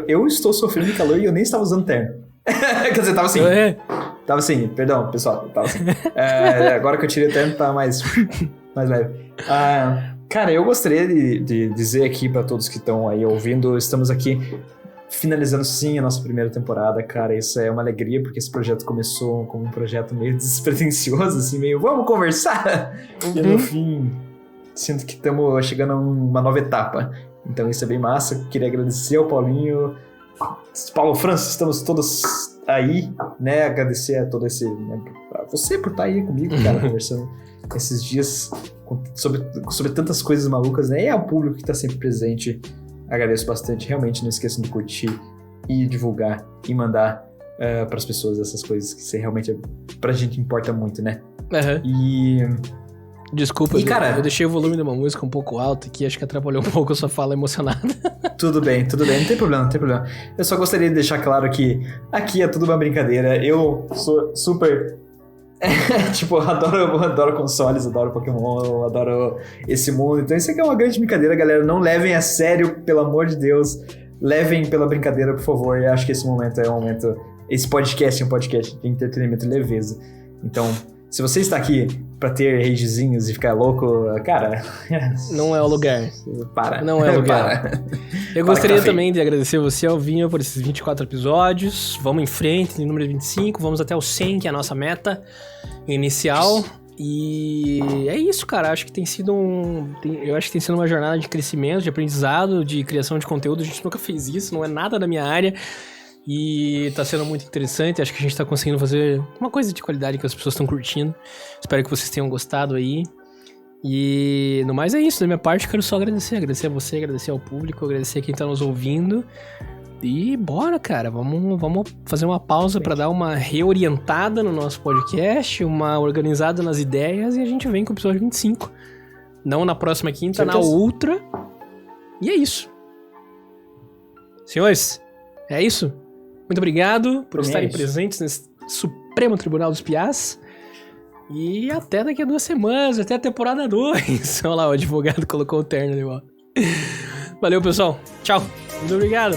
eu estou sofrendo de calor e eu nem estava usando terno. Quer dizer, tava assim. Tava assim, perdão, pessoal. Tava assim. Agora que eu tirei o terno, tá mais... Mais leve. Cara, eu gostaria de dizer aqui pra todos que estão aí ouvindo, estamos aqui finalizando sim a nossa primeira temporada, cara, isso é uma alegria, porque esse projeto começou como um projeto meio despretensioso, assim, meio, vamos conversar! E no fim, sinto que estamos chegando a uma nova etapa, então isso é bem massa, queria agradecer ao Paulinho, Paulo Francis, estamos todos aí, né, agradecer a todo esse, né, a você por estar aí comigo, cara, conversando esses dias sobre tantas coisas malucas, né, e ao público que está sempre presente. Agradeço bastante. Realmente não esqueçam de curtir e divulgar e mandar para as pessoas essas coisas que realmente pra gente importa muito, né? Desculpa, cara, eu deixei o volume de uma música um pouco alto aqui, acho que atrapalhou um pouco a sua fala emocionada. Tudo bem, não tem problema. Eu só gostaria de deixar claro que aqui é tudo uma brincadeira. Eu sou super... tipo, eu adoro consoles, adoro Pokémon, eu adoro esse mundo. Então isso aqui é uma grande brincadeira, galera. Não levem a sério, pelo amor de Deus. Levem pela brincadeira, por favor. Eu acho que esse momento é um momento... Esse podcast é um podcast de entretenimento e leveza. Então, se você está aqui pra ter ragezinhos e ficar louco, cara... Não é o lugar. Para. Não é o lugar. Eu gostaria também de agradecer você, Alvinho, por esses 24 episódios. Vamos em frente, no número 25. Vamos até o 100, que é a nossa meta inicial. E é isso, cara. Acho que tem sido eu acho que tem sido uma jornada de crescimento, de aprendizado, de criação de conteúdo. A gente nunca fez isso, não é nada da minha área. E tá sendo muito interessante, acho que a gente tá conseguindo fazer uma coisa de qualidade que as pessoas estão curtindo. Espero que vocês tenham gostado aí. E no mais é isso, da minha parte quero só agradecer a você, agradecer ao público, agradecer a quem tá nos ouvindo. E bora, cara, vamos fazer uma pausa pra dar uma reorientada no nosso podcast, uma organizada nas ideias e a gente vem com o episódio 25. Não na próxima quinta, na outra. E é isso. Senhores, é isso. Muito obrigado por estarem presentes nesse Supremo Tribunal dos Piás. E até daqui a 2 semanas, até a temporada 2. Olha lá, o advogado colocou o terno de volta. Valeu, pessoal. Tchau. Muito obrigado.